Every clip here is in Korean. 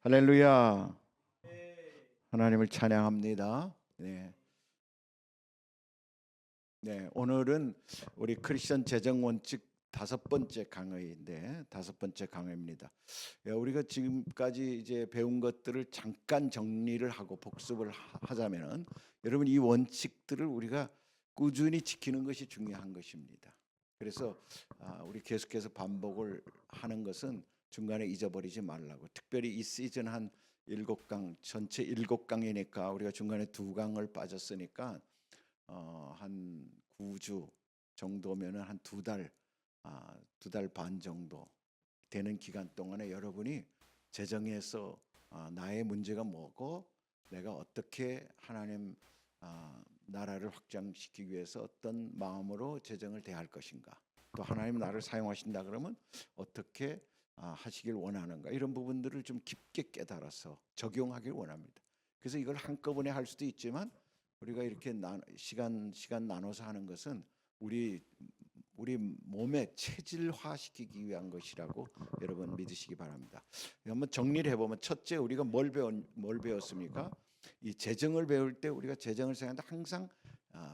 할렐루야. 하나님을 찬양합니다. 네. 오늘은 우리 크리스천 재정 원칙 다섯 번째 강의입니다. 우리가 지금까지 이제 배운 것들을 잠깐 정리를 하고 복습을 하자면은 여러분 이 원칙들을 우리가 꾸준히 지키는 것이 중요한 것입니다. 그래서 우리 계속해서 반복을 하는 것은 중간에 잊어버리지 말라고. 특별히 이 시즌 한 7강, 전체 7강이니까 우리가 중간에 2강을 빠졌으니까 한 9주 정도면은 한 2달, 2달 반 정도 되는 기간 동안에 여러분이 재정에서 나의 문제가 뭐고 내가 어떻게 하나님 나라를 확장시키기 위해서 어떤 마음으로 재정을 대할 것인가, 또 하나님 나를 사용하신다 그러면 어떻게 하시길 원하는가, 이런 부분들을 좀 깊게 깨달아서 적용하길 원합니다. 그래서 이걸 한꺼번에 할 수도 있지만 우리가 이렇게 시간 나눠서 하는 것은 우리 몸에 체질화시키기 위한 것이라고 여러분 믿으시기 바랍니다. 한번 정리를 해보면, 첫째, 우리가 뭘 배웠습니까? 이 재정을 배울 때 우리가 재정을 생각할 때 항상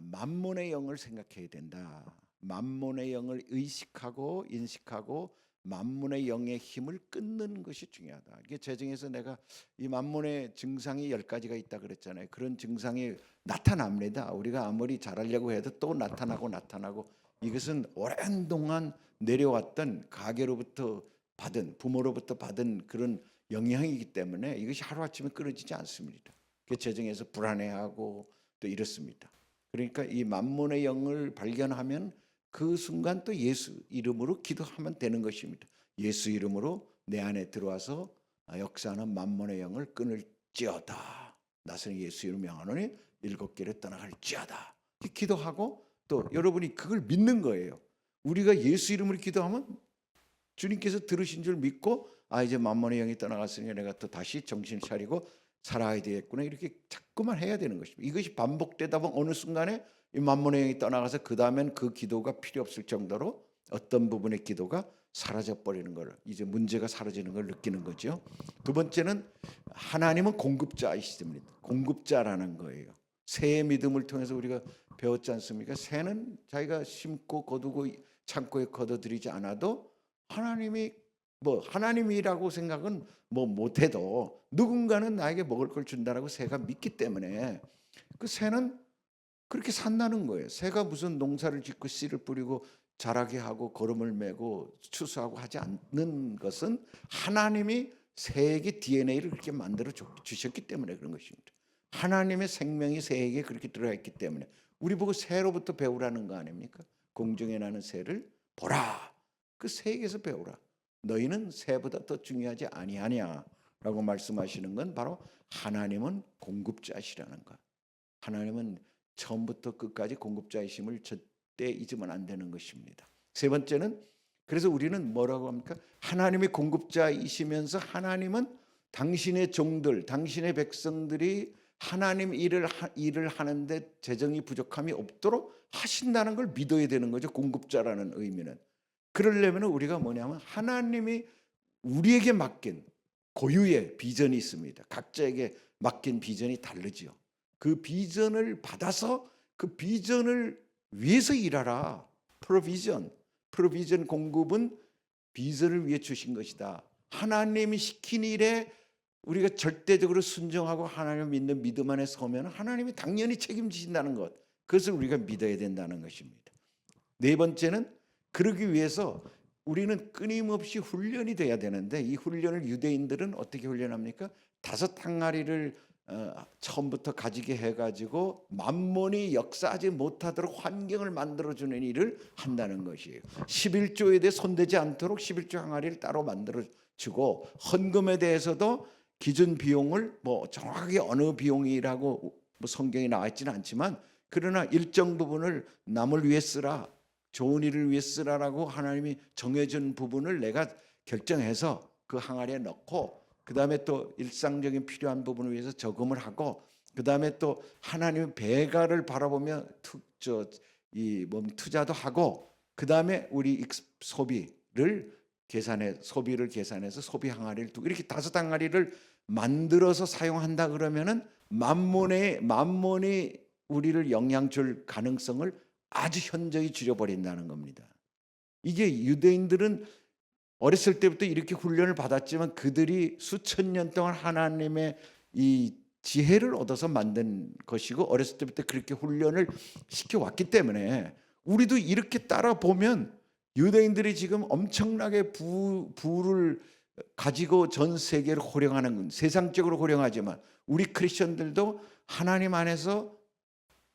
만몬의 영을 생각해야 된다. 만몬의 영을 의식하고 인식하고 만몬의 영의 힘을 끊는 것이 중요하다. 이게 재정에서 내가 이 만몬의 증상이 10가지가 있다 그랬잖아요. 그런 증상이 나타납니다. 우리가 아무리 잘하려고 해도 또 나타나고, 이것은 오랜 동안 내려왔던 가계로부터 받은, 부모로부터 받은 그런 영향이기 때문에 이것이 하루아침에 끊어지지 않습니다. 그 재정에서 불안해하고 또 이렇습니다. 그러니까 이 만몬의 영을 발견하면 그 순간 또 예수 이름으로 기도하면 되는 것입니다. 예수 이름으로 내 안에 들어와서 역사하는 만몬의 영을 끊을지어다. 나서는 예수 이름 명하노니 7개를 떠나갈지어다. 기도하고 또 여러분이 그걸 믿는 거예요. 우리가 예수 이름으로 기도하면 주님께서 들으신 줄 믿고 이제 만몬의 영이 떠나갔으니 내가 또 다시 정신을 차리고 살아야 되겠구나, 이렇게 자꾸만 해야 되는 것입니다. 이것이 반복되다 보면 어느 순간에 이 만몬의 영이 떠나가서 그 다음엔 그 기도가 필요 없을 정도로 어떤 부분의 기도가 사라져 버리는 걸, 이제 문제가 사라지는 걸 느끼는 거죠. 두 번째는 하나님은 공급자이십니다. 공급자라는 거예요. 새의 믿음을 통해서 우리가 배웠지 않습니까? 새는 자기가 심고 거두고 창고에 거둬들이지 않아도 하나님이라고 생각은 못해도 누군가는 나에게 먹을 걸 준다라고 새가 믿기 때문에 그 새는 그렇게 산다는 거예요. 새가 무슨 농사를 짓고 씨를 뿌리고 자라게 하고 거름을 메고 추수하고 하지 않는 것은 하나님이 새에게 DNA를 그렇게 만들어 주셨기 때문에 그런 것입니다. 하나님의 생명이 새에게 그렇게 들어가 있기 때문에 우리 보고 새로부터 배우라는 거 아닙니까? 공중에 나는 새를 보라. 그 새에게서 배우라. 너희는 새보다 더 중요하지 아니하냐라고 말씀하시는 건 바로 하나님은 공급자시라는 것. 하나님은 처음부터 끝까지 공급자이심을 절대 잊으면 안 되는 것입니다. 세 번째는, 그래서 우리는 뭐라고 합니까? 하나님이 공급자이시면서 하나님은 당신의 종들, 당신의 백성들이 하나님 일을 하는데 재정이 부족함이 없도록 하신다는 걸 믿어야 되는 거죠. 공급자라는 의미는. 그러려면 우리가 뭐냐면 하나님이 우리에게 맡긴 고유의 비전이 있습니다. 각자에게 맡긴 비전이 다르지요. 그 비전을 받아서 그 비전을 위해서 일하라. 프로비전 공급은 비전을 위해 주신 것이다. 하나님이 시킨 일에 우리가 절대적으로 순종하고 하나님을 믿는 믿음 안에 서면 하나님이 당연히 책임지신다는 것, 그것을 우리가 믿어야 된다는 것입니다. 네 번째는, 그러기 위해서 우리는 끊임없이 훈련이 돼야 되는데 이 훈련을 유대인들은 어떻게 훈련합니까? 5 항아리를 처음부터 가지게 해가지고 만몬이 역사하지 못하도록 환경을 만들어주는 일을 한다는 것이에요. 11조에 대해 손대지 않도록 11조 항아리를 따로 만들어주고, 헌금에 대해서도 기준 비용을 정확하게 어느 비용이라고 성경에 나와 있지는 않지만, 그러나 일정 부분을 남을 위해 쓰라, 좋은 일을 위해 쓰라라고 하나님이 정해준 부분을 내가 결정해서 그 항아리에 넣고, 그 다음에 또 일상적인 필요한 부분을 위해서 저금을 하고, 그 다음에 또 하나님의 배가를 바라보며 투자도 하고, 그 다음에 우리 소비를 소비를 계산해서 소비 항아리를 두고 이렇게 5항아리를 만들어서 사용한다 그러면은 만몬이 우리를 영향 줄 가능성을 아주 현저히 줄여버린다는 겁니다. 이게 유대인들은 어렸을 때부터 이렇게 훈련을 받았지만 그들이 수천 년 동안 하나님의 이 지혜를 얻어서 만든 것이고 어렸을 때부터 그렇게 훈련을 시켜왔기 때문에 우리도 이렇게 따라 보면 유대인들이 지금 엄청나게 부를 가지고 전 세계를 호령하는, 세상적으로 호령하지만 우리 크리스천들도 하나님 안에서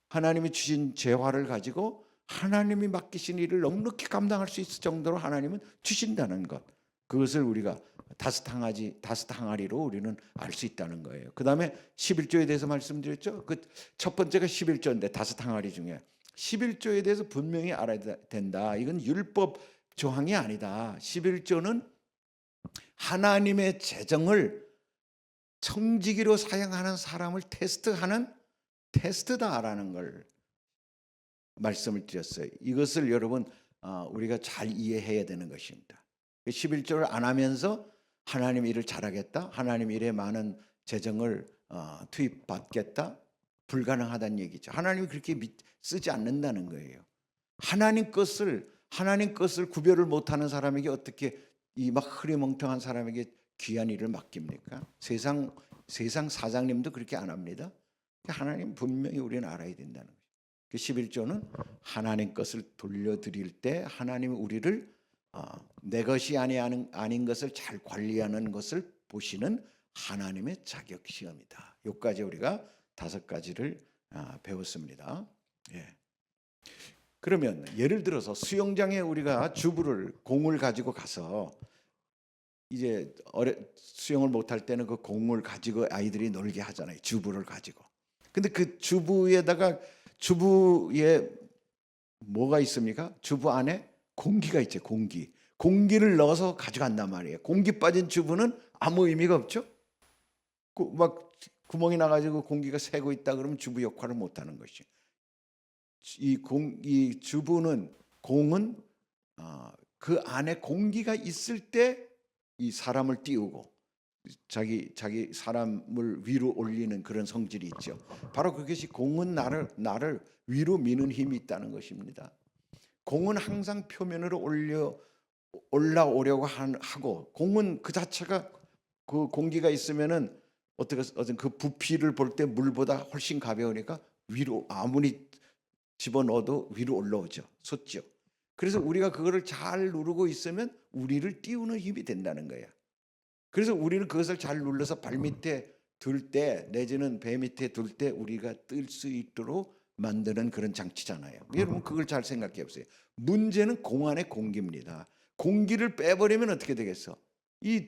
하나님이 주신 재화를 가지고 하나님이 맡기신 일을 넉넉히 감당할 수 있을 정도로 하나님은 주신다는 것, 그것을 우리가 다섯 항아리로 우리는 알 수 있다는 거예요. 그 다음에 11조에 대해서 말씀드렸죠. 그 첫 번째가 11조인데 5항아리 중에 11조에 대해서 분명히 알아야 된다. 이건 율법 조항이 아니다. 11조는 하나님의 재정을 청지기로 사용하는 사람을 테스트하는 테스트다라는 걸 말씀을 드렸어요. 이것을 여러분 우리가 잘 이해해야 되는 것입니다. 11조를 안 하면서 하나님 일을 잘하겠다, 하나님 일에 많은 재정을 투입받겠다, 불가능하다는 얘기죠. 하나님이 그렇게 쓰지 않는다는 거예요. 하나님 것을 구별을 못하는 사람에게 어떻게 이 막 흐리멍텅한 사람에게 귀한 일을 맡깁니까? 세상 사장님도 그렇게 안 합니다. 하나님 분명히 우리는 알아야 된다는 거죠. 그 11조는 하나님 것을 돌려드릴 때 하나님이 우리를 내 것이 아닌 것을 잘 관리하는 것을 보시는 하나님의 자격 시험이다. 여기까지 우리가 5가지를 배웠습니다. 예. 그러면 예를 들어서 수영장에 우리가 공을 가지고 가서 이제 수영을 못할 때는 그 공을 가지고 아이들이 놀게 하잖아요. 주부를 가지고. 근데 그 주부에 뭐가 있습니까? 주부 안에 공기가 있죠. 공기를 넣어서 가져간단 말이에요. 공기 빠진 주부는 아무 의미가 없죠. 막 구멍이 나가지고 공기가 새고 있다 그러면 주부 역할을 못하는 것이. 이 주부는 공은 그 안에 공기가 있을 때 이 사람을 띄우고 자기 사람을 위로 올리는 그런 성질이 있죠. 바로 그것이 공은 나를 위로 미는 힘이 있다는 것입니다. 공은 항상 표면으로 올라오려고 하고, 공은 그 자체가 그 공기가 있으면은 어떤 그 부피를 볼 때 물보다 훨씬 가벼우니까 위로 아무리 집어넣어도 위로 올라오죠. 솟죠. 그래서 우리가 그거를 잘 누르고 있으면 우리를 띄우는 힘이 된다는 거예요. 그래서 우리는 그것을 잘 눌러서 발 밑에 둘 때 내지는 배 밑에 둘 때 우리가 뜰 수 있도록 만드는 그런 장치잖아요. 여러분 그걸 잘 생각해 보세요. 문제는 공 안의 공기입니다. 공기를 빼버리면 어떻게 되겠어? 이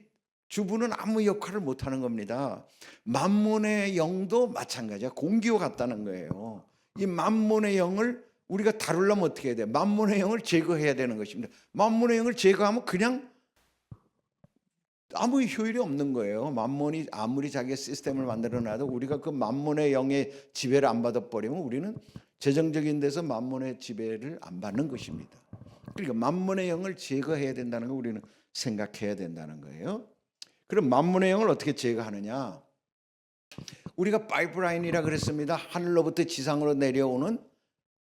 주부는 아무 역할을 못하는 겁니다. 만몬의 영도 마찬가지야. 공기와 같다는 거예요. 이 만몬의 영을 우리가 다루려면 어떻게 해야 돼? 만몬의 영을 제거해야 되는 것입니다. 만몬의 영을 제거하면 그냥 아무 효율이 없는 거예요. 만몬이 아무리 자기의 시스템을 만들어놔도 우리가 그 만몬의 영의 지배를 안 받아버리면 우리는 재정적인 데서 만몬의 지배를 안 받는 것입니다. 그러니까 만몬의 영을 제거해야 된다는 거 우리는 생각해야 된다는 거예요. 그럼 만몬의 영을 어떻게 제거하느냐? 우리가 파이프라인이라 그랬습니다. 하늘로부터 지상으로 내려오는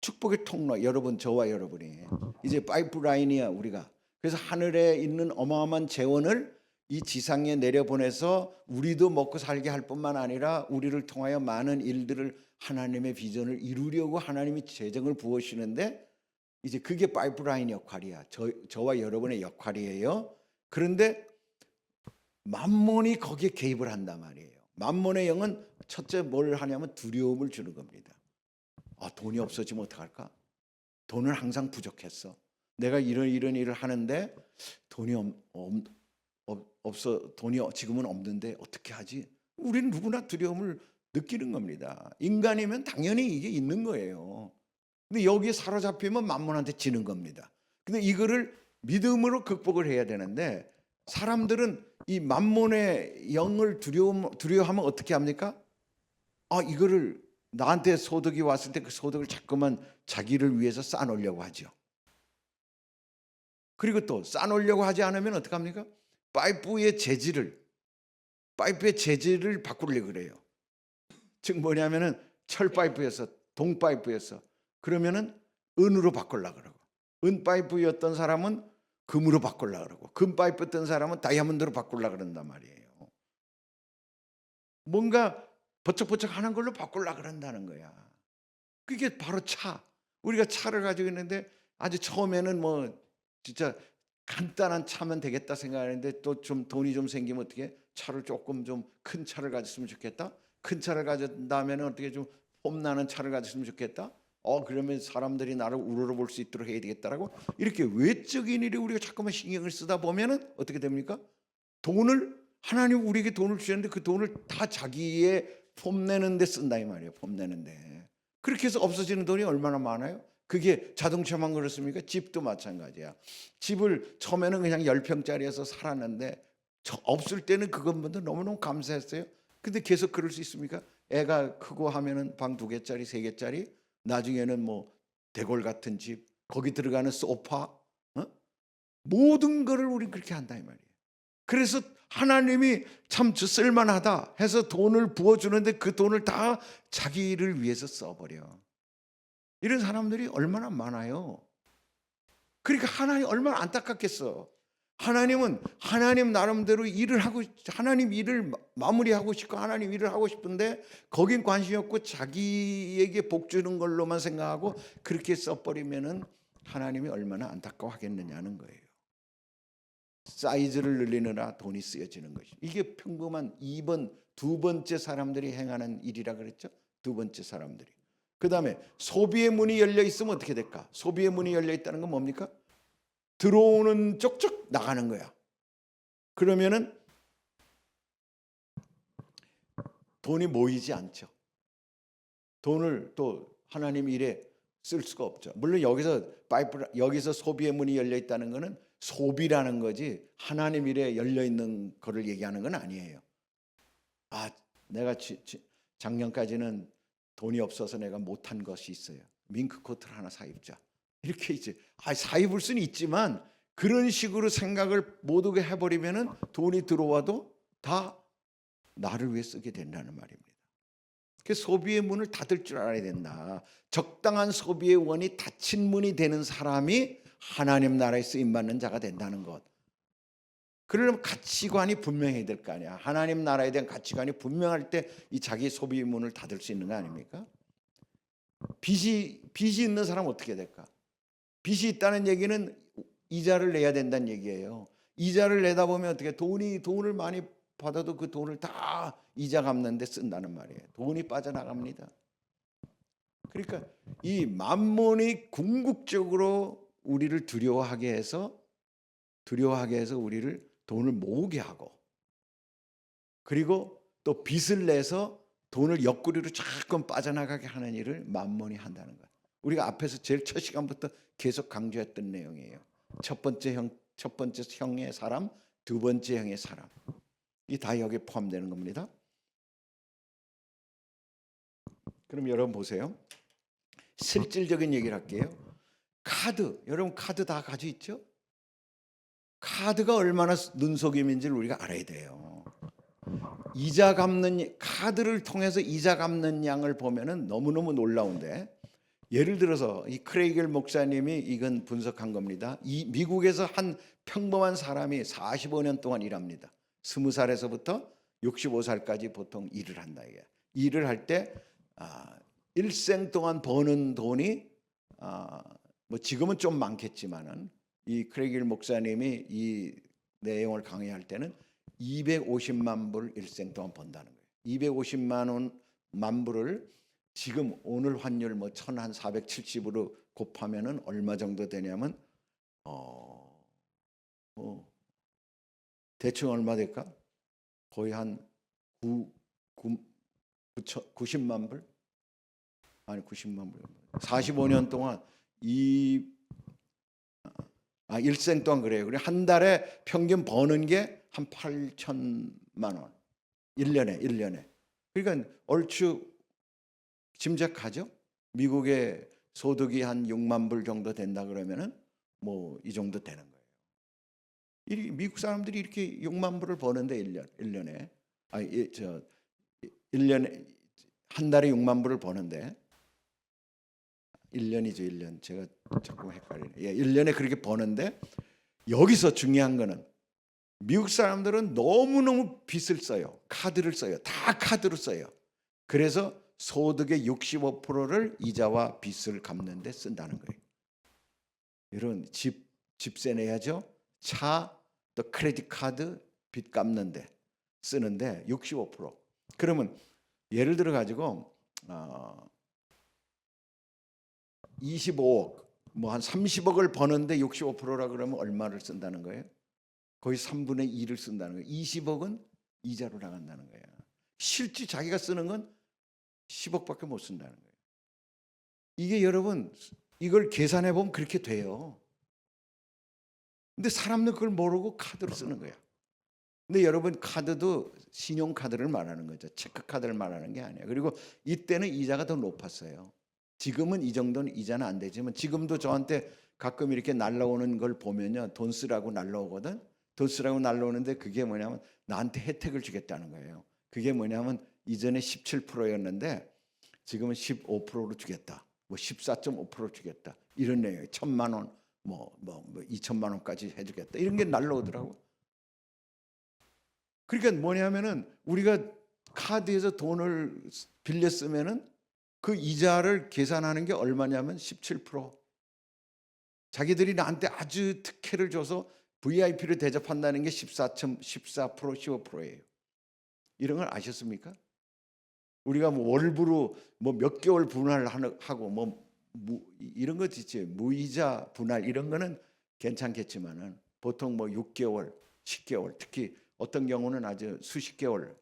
축복의 통로, 여러분, 저와 여러분이 이제 파이프라인이야 우리가. 그래서 하늘에 있는 어마어마한 재원을 이 지상에 내려보내서 우리도 먹고 살게 할 뿐만 아니라 우리를 통하여 많은 일들을 하나님의 비전을 이루려고 하나님이 재정을 부으시는데 이제 그게 파이프라인 역할이야. 저와 여러분의 역할이에요. 그런데 만몬이 거기에 개입을 한단 말이에요. 만몬의 영은 첫째 뭘 하냐면 두려움을 주는 겁니다. 돈이 없어지면 어떡할까? 돈은 항상 부족했어. 내가 이런 일을 하는데 돈이 없어. 돈이 지금은 없는데 어떻게 하지? 우리는 누구나 두려움을 느끼는 겁니다. 인간이면 당연히 이게 있는 거예요. 근데 여기에 사로잡히면 만몬한테 지는 겁니다. 근데 이거를 믿음으로 극복을 해야 되는데 사람들은 이 만몬의 영을 두려워하면 어떻게 합니까? 이거를 나한테 소득이 왔을 때 그 소득을 자꾸만 자기를 위해서 쌓아놓으려고 하죠. 그리고 또 싸놓으려고 하지 않으면 어떡합니까? 파이프의 재질을 바꾸려고 그래요. 즉 뭐냐면은 철 파이프였어, 동 파이프였어. 그러면은 은으로 바꾸려고 그러고, 은 파이프였던 사람은 금으로 바꾸려고 그러고, 금 파이프였던 사람은 다이아몬드로 바꾸려고 그런단 말이에요. 뭔가 버쩍버쩍하는 걸로 바꾸려고 그런다는 거야. 그게 바로 차. 우리가 차를 가지고 있는데 아주 처음에는 뭐 진짜 간단한 차면 되겠다 생각하는데 또 좀 돈이 좀 생기면 어떻게 차를 조금 좀 큰 차를 가졌으면 좋겠다. 큰 차를 가졌다면 어떻게 좀 폼나는 차를 가졌으면 좋겠다. 그러면 사람들이 나를 우러러볼 수 있도록 해야 되겠다라고 이렇게 외적인 일에 우리가 자꾸만 신경을 쓰다 보면은 어떻게 됩니까? 하나님 우리에게 돈을 주셨는데 그 돈을 다 자기의 폼내는 데 쓴다 이 말이에요. 폼내는데. 그렇게 해서 없어지는 돈이 얼마나 많아요? 그게 자동차만 그렇습니까? 집도 마찬가지야. 집을 처음에는 그냥 10평짜리에서 살았는데 없을 때는 그것보다 너무너무 감사했어요. 근데 계속 그럴 수 있습니까? 애가 크고 하면은 방 2개짜리, 3개짜리, 나중에는 뭐 대골 같은 집, 거기 들어가는 소파, 모든 거를 우리 그렇게 한다 이 말이에요. 그래서 하나님이 참 쓸만하다 해서 돈을 부어주는데 그 돈을 다 자기를 위해서 써버려. 이런 사람들이 얼마나 많아요. 그러니까 하나님 얼마나 안타깝겠어. 하나님은 하나님 나름대로 일을 하고, 하나님 일을 마무리하고 싶고 하나님 일을 하고 싶은데 거긴 관심이 없고 자기에게 복 주는 걸로만 생각하고 그렇게 써버리면은 하나님이 얼마나 안타까워하겠느냐는 거예요. 사이즈를 늘리느라 돈이 쓰여지는 것이. 이게 평범한 두 번째 사람들이 행하는 일이라 그랬죠. 두 번째 사람들이. 그 다음에 소비의 문이 열려 있으면 어떻게 될까? 소비의 문이 열려 있다는 건 뭡니까? 들어오는 쪽쪽 나가는 거야. 그러면은 돈이 모이지 않죠. 돈을 또 하나님 일에 쓸 수가 없죠. 물론 여기서 소비의 문이 열려 있다는 것은 소비라는 거지 하나님 일에 열려 있는 거를 얘기하는 건 아니에요. 내가 작년까지는 돈이 없어서 내가 못한 것이 있어요. 밍크 코트를 하나 사 입자. 이렇게 이제 사 입을 수는 있지만 그런 식으로 생각을 모두가 해버리면은 돈이 들어와도 다 나를 위해 쓰게 된다는 말입니다. 그래서 소비의 문을 닫을 줄 알아야 된다. 적당한 소비의 원이 닫힌 문이 되는 사람이 하나님 나라에 쓰임받는 자가 된다는 것. 그러려면 가치관이 분명해야 될 거 아니야. 하나님 나라에 대한 가치관이 분명할 때 이 자기 소비의 문을 닫을 수 있는 거 아닙니까? 빚이 있는 사람은 어떻게 될까? 빚이 있다는 얘기는 이자를 내야 된다는 얘기예요. 이자를 내다 보면 어떻게 돈을 많이 받아도 그 돈을 다 이자 갚는 데 쓴다는 말이에요. 돈이 빠져나갑니다. 그러니까 이 만몬이 궁극적으로 우리를 두려워하게 해서 우리를 돈을 모으게 하고, 그리고 또 빚을 내서 돈을 옆구리로 자꾸 빠져나가게 하는 일을 만몬이 한다는 거예요. 우리가 앞에서 제일 첫 시간부터 계속 강조했던 내용이에요. 첫 번째 형의 사람, 두 번째 형의 사람. 이 다 여기에 포함되는 겁니다. 그럼 여러분 보세요. 실질적인 얘기를 할게요. 여러분 카드 다 가지고 있죠? 카드가 얼마나 눈속임인지를 우리가 알아야 돼요. 카드를 통해서 이자 갚는 양을 보면은 너무너무 놀라운데, 예를 들어서 이 크레이겔 목사님이 이건 분석한 겁니다. 이 미국에서 한 평범한 사람이 45년 동안 일합니다. 20살에서부터 65살까지 보통 일을 한다 이게. 일을 할 때 일생 동안 버는 돈이 뭐 지금은 좀 많겠지만은 이 크레이겔 목사님이 이 내용을 강의할 때는 250만 불 일생 동안 번다는 거예요. 250만 불을 지금 오늘 환율 뭐 1,470으로 곱하면은 얼마 정도 되냐면 대충 얼마 될까? 거의 한 90만 불? 아니 90만 불. 45년 동안 일생 동안 그래요. 그래 한 달에 평균 버는 게 한 8천만 원. 1년에. 그러니까 얼추 짐작하죠? 미국의 소득이 한 6만 불 정도 된다 그러면은 뭐 이 정도 되는 거예요. 미국 사람들이 이렇게 6만 불을 버는데 1년에 아니 저 1년에 한 달에 6만 불을 버는데 1년이죠. 1년. 제가 자꾸 헷갈리네. 예, 1년에 그렇게 버는데 여기서 중요한 거는 미국 사람들은 너무너무 빚을 써요. 카드를 써요. 다 카드로 써요. 그래서 소득의 65%를 이자와 빚을 갚는 데 쓴다는 거예요. 이런 집세 내야죠. 차, 또 크레딧 카드 빚 갚는데 쓰는데 65%. 그러면 예를 들어 가지고 25억 뭐 한 30억을 버는데 65%라 그러면 얼마를 쓴다는 거예요? 거의 3분의 2를 쓴다는 거예요. 20억은 이자로 나간다는 거예요. 실제 자기가 쓰는 건 10억밖에 못 쓴다는 거예요. 이게 여러분 이걸 계산해 보면 그렇게 돼요. 근데 사람들 그걸 모르고 카드로 쓰는 거야. 근데 여러분 카드도 신용카드를 말하는 거죠. 체크카드를 말하는 게 아니에요. 그리고 이때는 이자가 더 높았어요. 지금은 이 정도는 이자는 안 되지만 지금도 저한테 가끔 이렇게 날라오는 걸 보면요. 돈 쓰라고 날라오거든. 돈 쓰라고 날라오는데 그게 뭐냐면 나한테 혜택을 주겠다는 거예요. 그게 뭐냐면 이전에 17%였는데 지금은 15%로 주겠다. 뭐 14.5% 주겠다. 이런 내용이에요. 1,000만 원, 뭐 2천만 원까지 해주겠다. 이런 게 날라오더라고. 그러니까 뭐냐면은 우리가 카드에서 돈을 빌려 쓰면은 그 이자를 계산하는 게 얼마냐면 17%. 자기들이 나한테 아주 특혜를 줘서 VIP를 대접한다는 게 14%, 15%예요. 이런 걸 아셨습니까? 우리가 뭐 월부로 뭐 몇 개월 분할하고 뭐 이런 거 있지. 무이자 분할 이런 거는 괜찮겠지만은 보통 뭐 6개월, 10개월, 특히 어떤 경우는 아주 수십 개월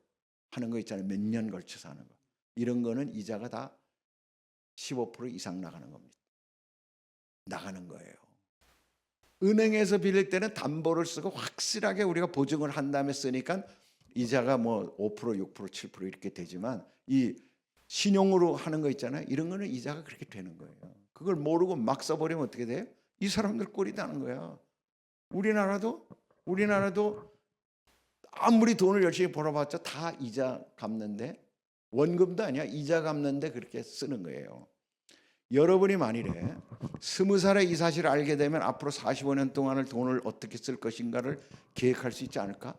하는 거 있잖아요. 몇 년 걸쳐서 하는 거. 이런 거는 이자가 다 15% 이상 나가는 겁니다. 나가는 거예요. 은행에서 빌릴 때는 담보를 쓰고 확실하게 우리가 보증을 한 다음에 쓰니까 이자가 뭐 5%, 6%, 7% 이렇게 되지만 이 신용으로 하는 거 있잖아요. 이런 거는 이자가 그렇게 되는 거예요. 그걸 모르고 막 써버리면 어떻게 돼요? 이 사람들 꼴이 나는 거야. 우리나라도 아무리 돈을 열심히 벌어봤자 다 이자 갚는데 원금도 아니야. 이자 갚는데 그렇게 쓰는 거예요. 여러분이 만일에 20살에 이 사실을 알게 되면 앞으로 45년 동안을 돈을 어떻게 쓸 것인가를 계획할 수 있지 않을까?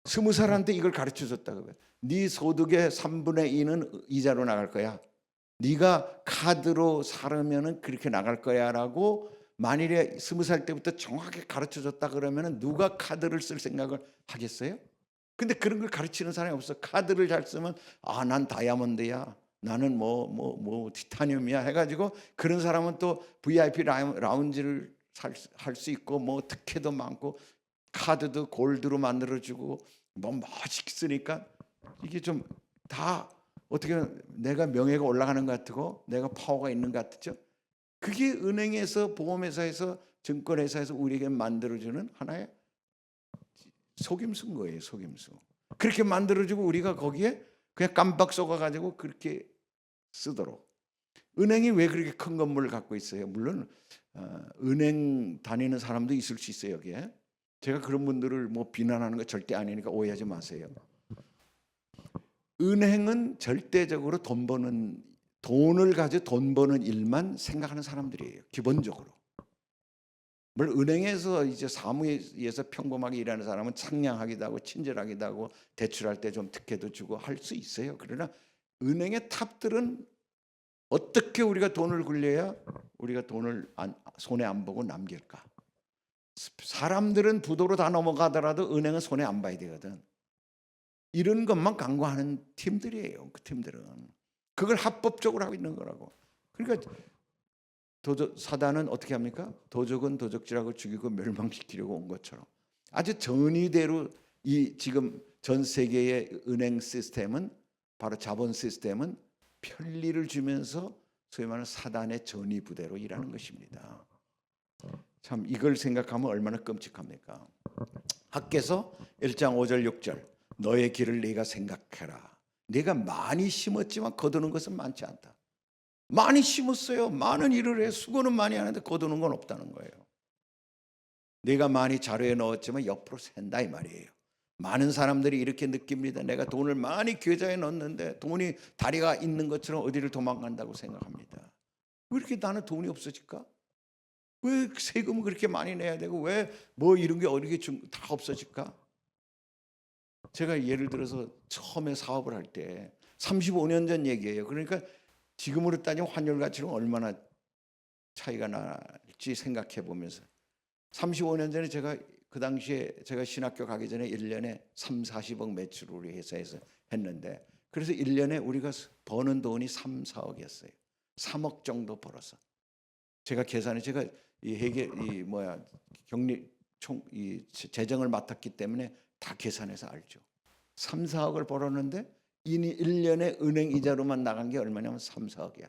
20살한테 이걸 가르쳐줬다 그러면 네 소득의 3분의 2는 이자로 나갈 거야. 네가 카드로 사려면은 그렇게 나갈 거야라고 만일에 20살 때부터 정확하게 가르쳐줬다 그러면은 누가 카드를 쓸 생각을 하겠어요? 근데 그런 걸 가르치는 사람이 없어. 카드를 잘 쓰면 난 다이아몬드야. 나는 뭐 티타늄이야 해가지고 그런 사람은 또 VIP 라운지를 할 수 있고 뭐 특혜도 많고 카드도 골드로 만들어주고 뭐 멋있게 쓰니까 이게 좀 다 어떻게 내가 명예가 올라가는 것 같고 내가 파워가 있는 것 같죠. 그게 은행에서 보험회사에서 증권회사에서 우리에게 만들어주는 하나의 속임수인 거예요. 속임수. 그렇게 만들어주고 우리가 거기에 그냥 깜빡 속아가지고 그렇게 쓰도록. 은행이 왜 그렇게 큰 건물을 갖고 있어요? 물론 은행 다니는 사람도 있을 수 있어요. 여기에 제가 그런 분들을 뭐 비난하는 거 절대 아니니까 오해하지 마세요. 은행은 절대적으로 돈을 가지고 돈 버는 일만 생각하는 사람들이에요. 기본적으로. 물론 은행에서 이제 사무에서 평범하게 일하는 사람은 상냥하기도 하고 친절하기도 하고 대출할 때 좀 특혜도 주고 할 수 있어요. 그러나 은행의 탑들은 어떻게 우리가 돈을 굴려야 우리가 돈을 손해 안 보고 남길까? 사람들은 부도로 다 넘어가더라도 은행은 손해 안 봐야 되거든. 이런 것만 강구하는 팀들이에요. 그 팀들은 그걸 합법적으로 하고 있는 거라고. 그러니까 사단은 어떻게 합니까? 도적은 도적질하고 죽이고 멸망시키려고 온 것처럼 아주 전이대로 이 지금 전 세계의 은행 시스템은 바로 자본 시스템은 편리를 주면서 소위 말하는 사단의 전이 부대로 일하는 것입니다. 참 이걸 생각하면 얼마나 끔찍합니까? 학개서 1장 5절 6절 너의 길을 네가 생각해라. 네가 많이 심었지만 거두는 것은 많지 않다. 많이 심었어요. 많은 일을 해. 수고는 많이 하는데 거두는 건 없다는 거예요. 내가 많이 자료에 넣었지만 옆으로 샌다 이 말이에요. 많은 사람들이 이렇게 느낍니다. 내가 돈을 많이 계좌에 넣었는데 돈이 다리가 있는 것처럼 어디를 도망간다고 생각합니다. 왜 이렇게 나는 돈이 없어질까? 왜 세금을 그렇게 많이 내야 되고 왜 뭐 이런 게 어디 다 없어질까? 제가 예를 들어서 처음에 사업을 할 때 35년 전 얘기예요. 그러니까 지금으로 따지면 환율 가치는 얼마나 차이가 날지 생각해 보면서 35년 전에 제가 그 당시에 제가 신학교 가기 전에 1년에 3, 40억 매출을 우리 회사에서 했는데 그래서 1년에 우리가 버는 돈이 3, 4억이었어요. 3억 정도 벌어서 제가 계산해 제가 이 회계 경리 이 재정을 맡았기 때문에 다 계산해서 알죠. 3, 4억을 벌었는데 이니 1년에 은행 이자로만 나간 게 얼마냐면 3, 4억이야.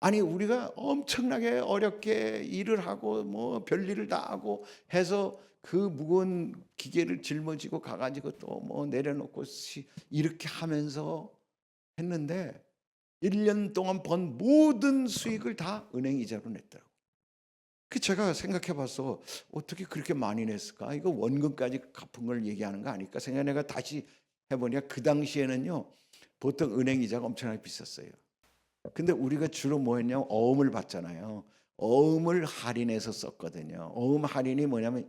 아니 우리가 엄청나게 어렵게 일을 하고 뭐 별일을 다 하고 해서 그 무거운 기계를 짊어지고 가가지고 또 뭐 내려놓고 이렇게 하면서 했는데 1년 동안 번 모든 수익을 다 은행 이자로 냈더라고. 그 제가 생각해봐서 어떻게 그렇게 많이 냈을까? 이거 원금까지 갚은 걸 얘기하는 거 아닐까? 생각 내가 다시 해보니까 그 당시에는요 보통 은행 이자가 엄청나게 비쌌어요. 근데 우리가 주로 뭐 했냐면 어음을 받잖아요. 어음을 할인해서 썼거든요. 어음 할인이 뭐냐면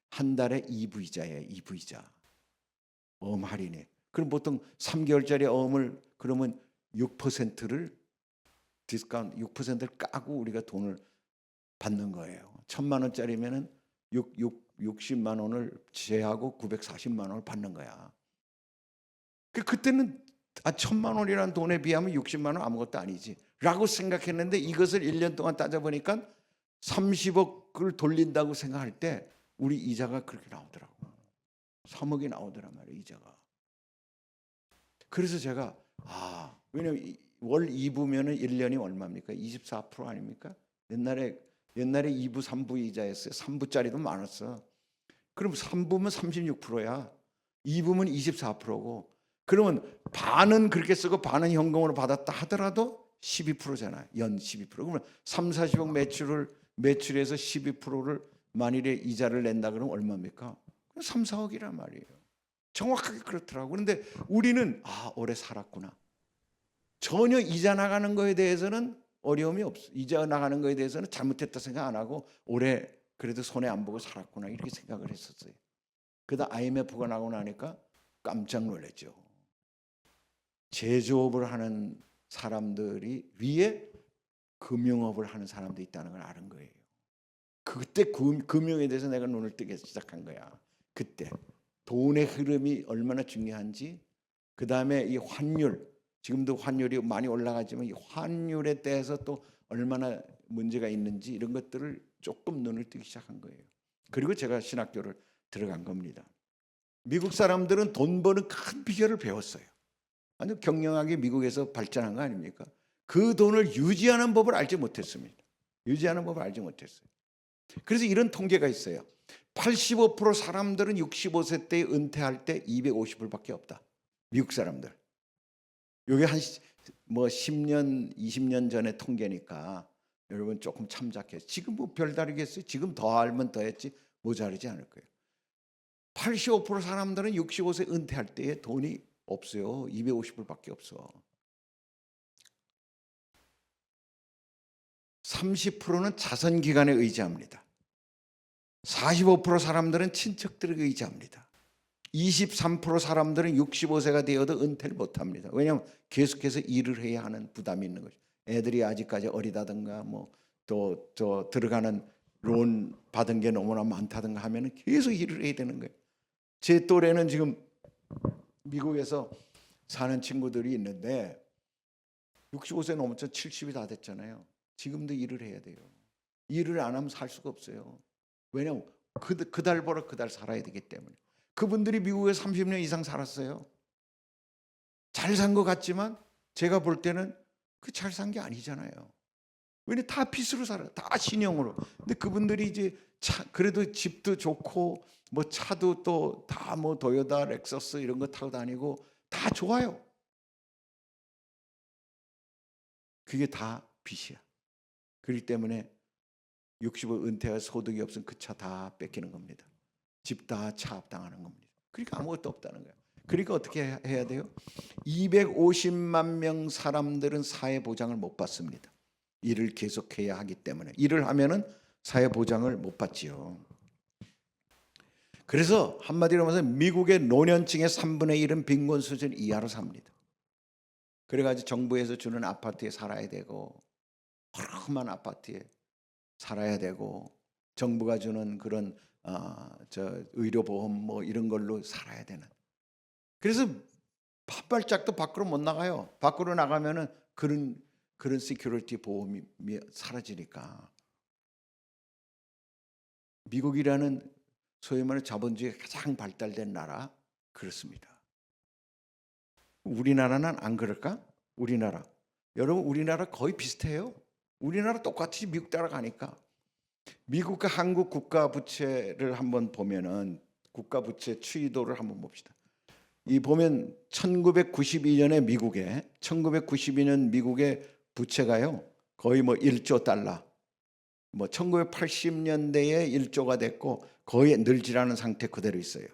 한 달에 2부 이자예요. 2부 이자. 어음 할인이. 그럼 보통 3개월짜리 어음을 그러면 6%를 디스카운트 6%를 까고 우리가 돈을 받는 거예요. 1,000만 원짜리면은 60만 원을 제하고 940만 원을 받는 거야. 그때는 1,000만 원이라는 돈에 비하면 60만 원 아무것도 아니지 라고 생각했는데 이것을 1년 동안 따져보니까 30억을 돌린다고 생각할 때 우리 이자가 그렇게 나오더라고. 3억이 나오더란 말이에요. 이자가. 그래서 제가 왜냐면 월 2부면은 1년이 얼마입니까? 24% 아닙니까? 옛날에 2부 3부 이자였어요. 3부짜리도 많았어. 그럼 3부면 36%야 2부면 24%고 그러면 반은 그렇게 쓰고 반은 현금으로 받았다 하더라도 12%잖아요. 연 12%. 그러면 3, 40억 매출에서 12%를 만일에 이자를 낸다 그러면 얼마입니까? 3, 4억이란 말이에요. 정확하게 그렇더라고요. 그런데 우리는 오래 살았구나. 전혀 이자 나가는 거에 대해서는 어려움이 없어. 이자 나가는 거에 대해서는 잘못했다 생각 안 하고 오래 그래도 손해 안 보고 살았구나 이렇게 생각을 했었어요. 그러다 IMF가 나고 나니까 깜짝 놀랐죠. 제조업을 하는 사람들이 위에 금융업을 하는 사람도 있다는 걸 아는 거예요. 그때 금융에 대해서 내가 눈을 뜨기 시작한 거야. 그때 돈의 흐름이 얼마나 중요한지, 그 다음에 이 환율, 지금도 환율이 많이 올라가지만 이 환율에 대해서 또 얼마나 문제가 있는지 이런 것들을 조금 눈을 뜨기 시작한 거예요. 그리고 제가 신학교를 들어간 겁니다. 미국 사람들은 돈 버는 큰 비결을 배웠어요. 아주 경영하게 미국에서 발전한 거 아닙니까? 그 돈을 유지하는 법을 알지 못했습니다. 유지하는 법을 알지 못했어요. 그래서 이런 통계가 있어요. 85% 사람들은 65세 때 은퇴할 때 250불밖에 없다. 미국 사람들. 이게 한 10년, 20년 전의 통계니까 여러분 조금 참작해요. 지금 뭐 별다르겠어요? 지금 더 알면 더 했지 모자르지 않을 거예요. 85% 사람들은 65세 은퇴할 때에 돈이 없어요. 250불밖에 없어. 30%는 자선기관에 의지합니다. 45% 사람들은 친척들에게 의지합니다. 23% 사람들은 65세가 되어도 은퇴를 못합니다. 왜냐하면 계속해서 일을 해야 하는 부담이 있는 거죠. 애들이 아직까지 어리다든가 또 들어가는 론 받은 게 너무나 많다든가 하면 계속 일을 해야 되는 거예요. 제 또래는 지금 미국에서 사는 친구들이 있는데 65세 넘어서 70이 다 됐잖아요. 지금도 일을 해야 돼요. 일을 안 하면 살 수가 없어요. 왜냐하면 그 달 벌어 그 달 살아야 되기 때문에. 그분들이 미국에 30년 이상 살았어요. 잘 산 것 같지만 제가 볼 때는 그 잘 산 게 아니잖아요. 왜냐면 다 빚으로 살아요. 다 신용으로. 근데 그분들이 이제 그래도 집도 좋고 뭐 차도 또 다 뭐 도요타, 렉서스 이런 거 타고 다니고 다 좋아요. 그게 다 빚이야. 그렇기 때문에 60을 은퇴해서 소득이 없으면 그 차 다 뺏기는 겁니다. 집 다 차압당하는 겁니다. 그러니까 아무것도 없다는 거예요. 그러니까 어떻게 해야 돼요? 250만 명 사람들은 사회 보장을 못 받습니다. 일을 계속해야 하기 때문에. 일을 하면은 사회 보장을 못 받지요. 그래서 한마디로 말해서 미국의 노년층의 3분의 1은 빈곤 수준 이하로 삽니다. 그래가지고 정부에서 주는 아파트에 살아야 되고, 험한 아파트에 살아야 되고, 정부가 주는 그런 의료보험 뭐 이런 걸로 살아야 되는. 그래서 한 발짝도 밖으로 못 나가요. 밖으로 나가면은 그런 시큐리티 보험이 사라지니까. 미국이라는 소위 말하는 자본주의가 가장 발달된 나라 그렇습니다. 우리나라는 안 그럴까? 우리나라. 여러분 우리나라 거의 비슷해요. 우리나라 똑같이 미국 따라가니까. 미국과 한국 국가 부채를 한번 보면은 국가 부채 추이도를 한번 봅시다. 이 보면 1992년에 1992년 미국의 부채가요. 거의 뭐 1조 달러. 뭐 1980년대에 1조가 됐고 거의 늘지 않은 상태 그대로 있어요.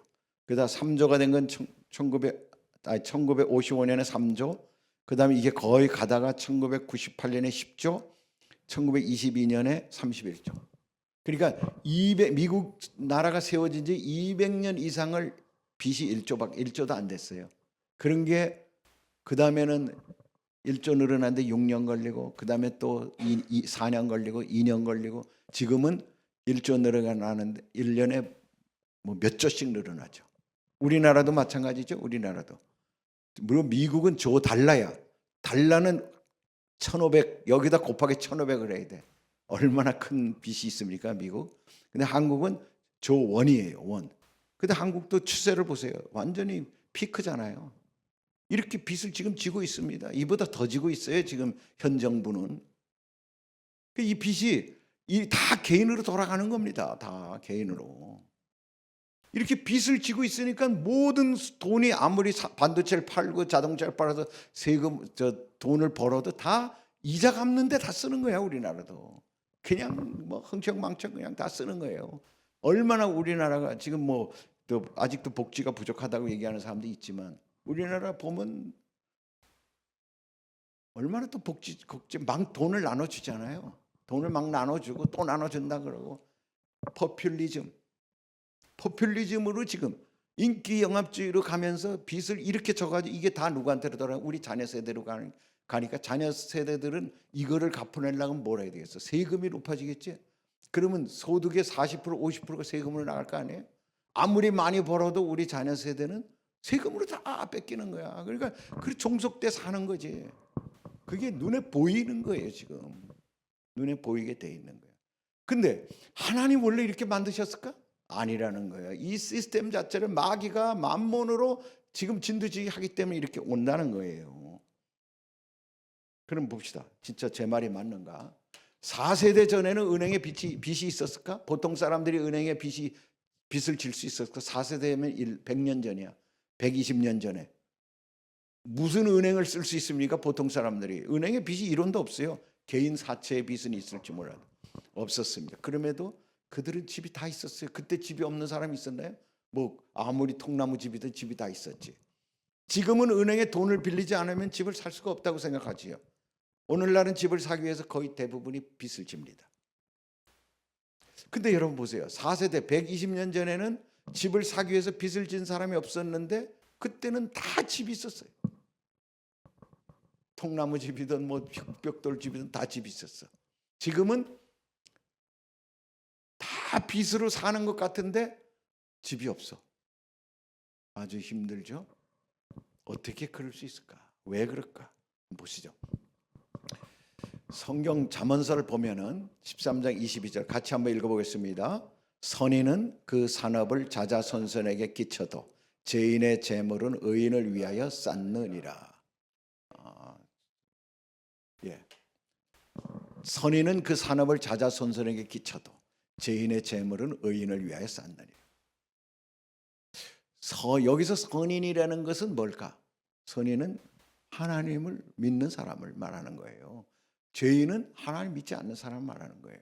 그다음 3조가 된 건 1955년에 3조. 그다음에 이게 거의 가다가 1998년에 10조, 1922년에 31조. 그러니까 미국 나라가 세워진 지 200년 이상을 빚이 1조도 안 됐어요. 그런 게 그다음에는 1조 늘어났는데 6년 걸리고 그다음에 또 4년 걸리고 2년 걸리고 지금은 1조 늘어나는데 1년에 뭐 몇 조씩 늘어나죠. 우리나라도 마찬가지죠. 우리나라도. 물론 미국은 조 달러야. 달러는 1,500 여기다 곱하기 1,500을 해야 돼. 얼마나 큰 빚이 있습니까, 미국? 근데 한국은 조 원이에요, 원. 근데 한국도 추세를 보세요. 완전히 피크잖아요. 이렇게 빚을 지금 지고 있습니다. 이보다 더 지고 있어요, 지금 현 정부는. 이 빚이 다 개인으로 돌아가는 겁니다. 다 개인으로. 이렇게 빚을 지고 있으니까 모든 돈이 아무리 반도체를 팔고 자동차를 팔아서 세금 돈을 벌어도 다 이자 갚는데 다 쓰는 거야, 우리나라도. 그냥 뭐 흥청망청 그냥 다 쓰는 거예요. 얼마나 우리나라가 지금 뭐 또 아직도 복지가 부족하다고 얘기하는 사람도 있지만 우리나라 보면 얼마나 또 복지 막 돈을 나눠주잖아요. 돈을 막 나눠주고 또 나눠준다 그러고 포퓰리즘으로 지금 인기 영합주의로 가면서 빚을 이렇게 져가지고 이게 다 누구한테로 돌아가? 우리 자녀 세대로 가니까 자녀 세대들은 이거를 갚아내려고 뭘 해야 되겠어? 세금이 높아지겠지? 그러면 소득의 40% 50%가 세금으로 나갈 거 아니에요? 아무리 많이 벌어도 우리 자녀 세대는 세금으로 다 뺏기는 거야. 그러니까 그 종속돼 사는 거지. 그게 눈에 보이는 거예요, 지금. 눈에 보이게 돼 있는 거예요. 근데 하나님 원래 이렇게 만드셨을까? 아니라는 거예요. 이 시스템 자체를 마귀가 만몬으로 지금 진두지휘하기 때문에 이렇게 온다는 거예요. 그럼 봅시다. 진짜 제 말이 맞는가? 4세대 전에는 은행에 빚이 있었을까? 보통 사람들이 은행에 빚을 질 수 있었을까? 4세대면 100년 전이야. 120년 전에. 무슨 은행을 쓸 수 있습니까? 보통 사람들이. 은행에 빚이 1원도 없어요. 개인 사채의 빚은 있을지 몰라도. 없었습니다. 그럼에도 그들은 집이 다 있었어요. 그때 집이 없는 사람이 있었나요? 뭐 아무리 통나무 집이든 집이 다 있었지. 지금은 은행에 돈을 빌리지 않으면 집을 살 수가 없다고 생각하지요. 오늘날은 집을 사기 위해서 거의 대부분이 빚을 집니다. 근데 여러분 보세요. 4세대 120년 전에는 집을 사기 위해서 빚을 진 사람이 없었는데 그때는 다 집이 있었어요. 통나무 집이든 뭐 벽돌 집이든 다 집이 있었어. 지금은 다 빚으로 사는 것 같은데 집이 없어. 아주 힘들죠. 어떻게 그럴 수 있을까? 왜 그럴까? 보시죠. 성경 잠언서를 보면은 13장 22절 같이 한번 읽어보겠습니다. 선인은 그 산업을 자자손손에게 끼쳐도 죄인의 재물은 의인을 위하여 쌓느니라. 선인은 그 산업을 자자손손에게 끼쳐도 죄인의 재물은 의인을 위하여 쌓느니라. 여기서 선인이라는 것은 뭘까? 선인은 하나님을 믿는 사람을 말하는 거예요. 죄인은 하나님 믿지 않는 사람을 말하는 거예요.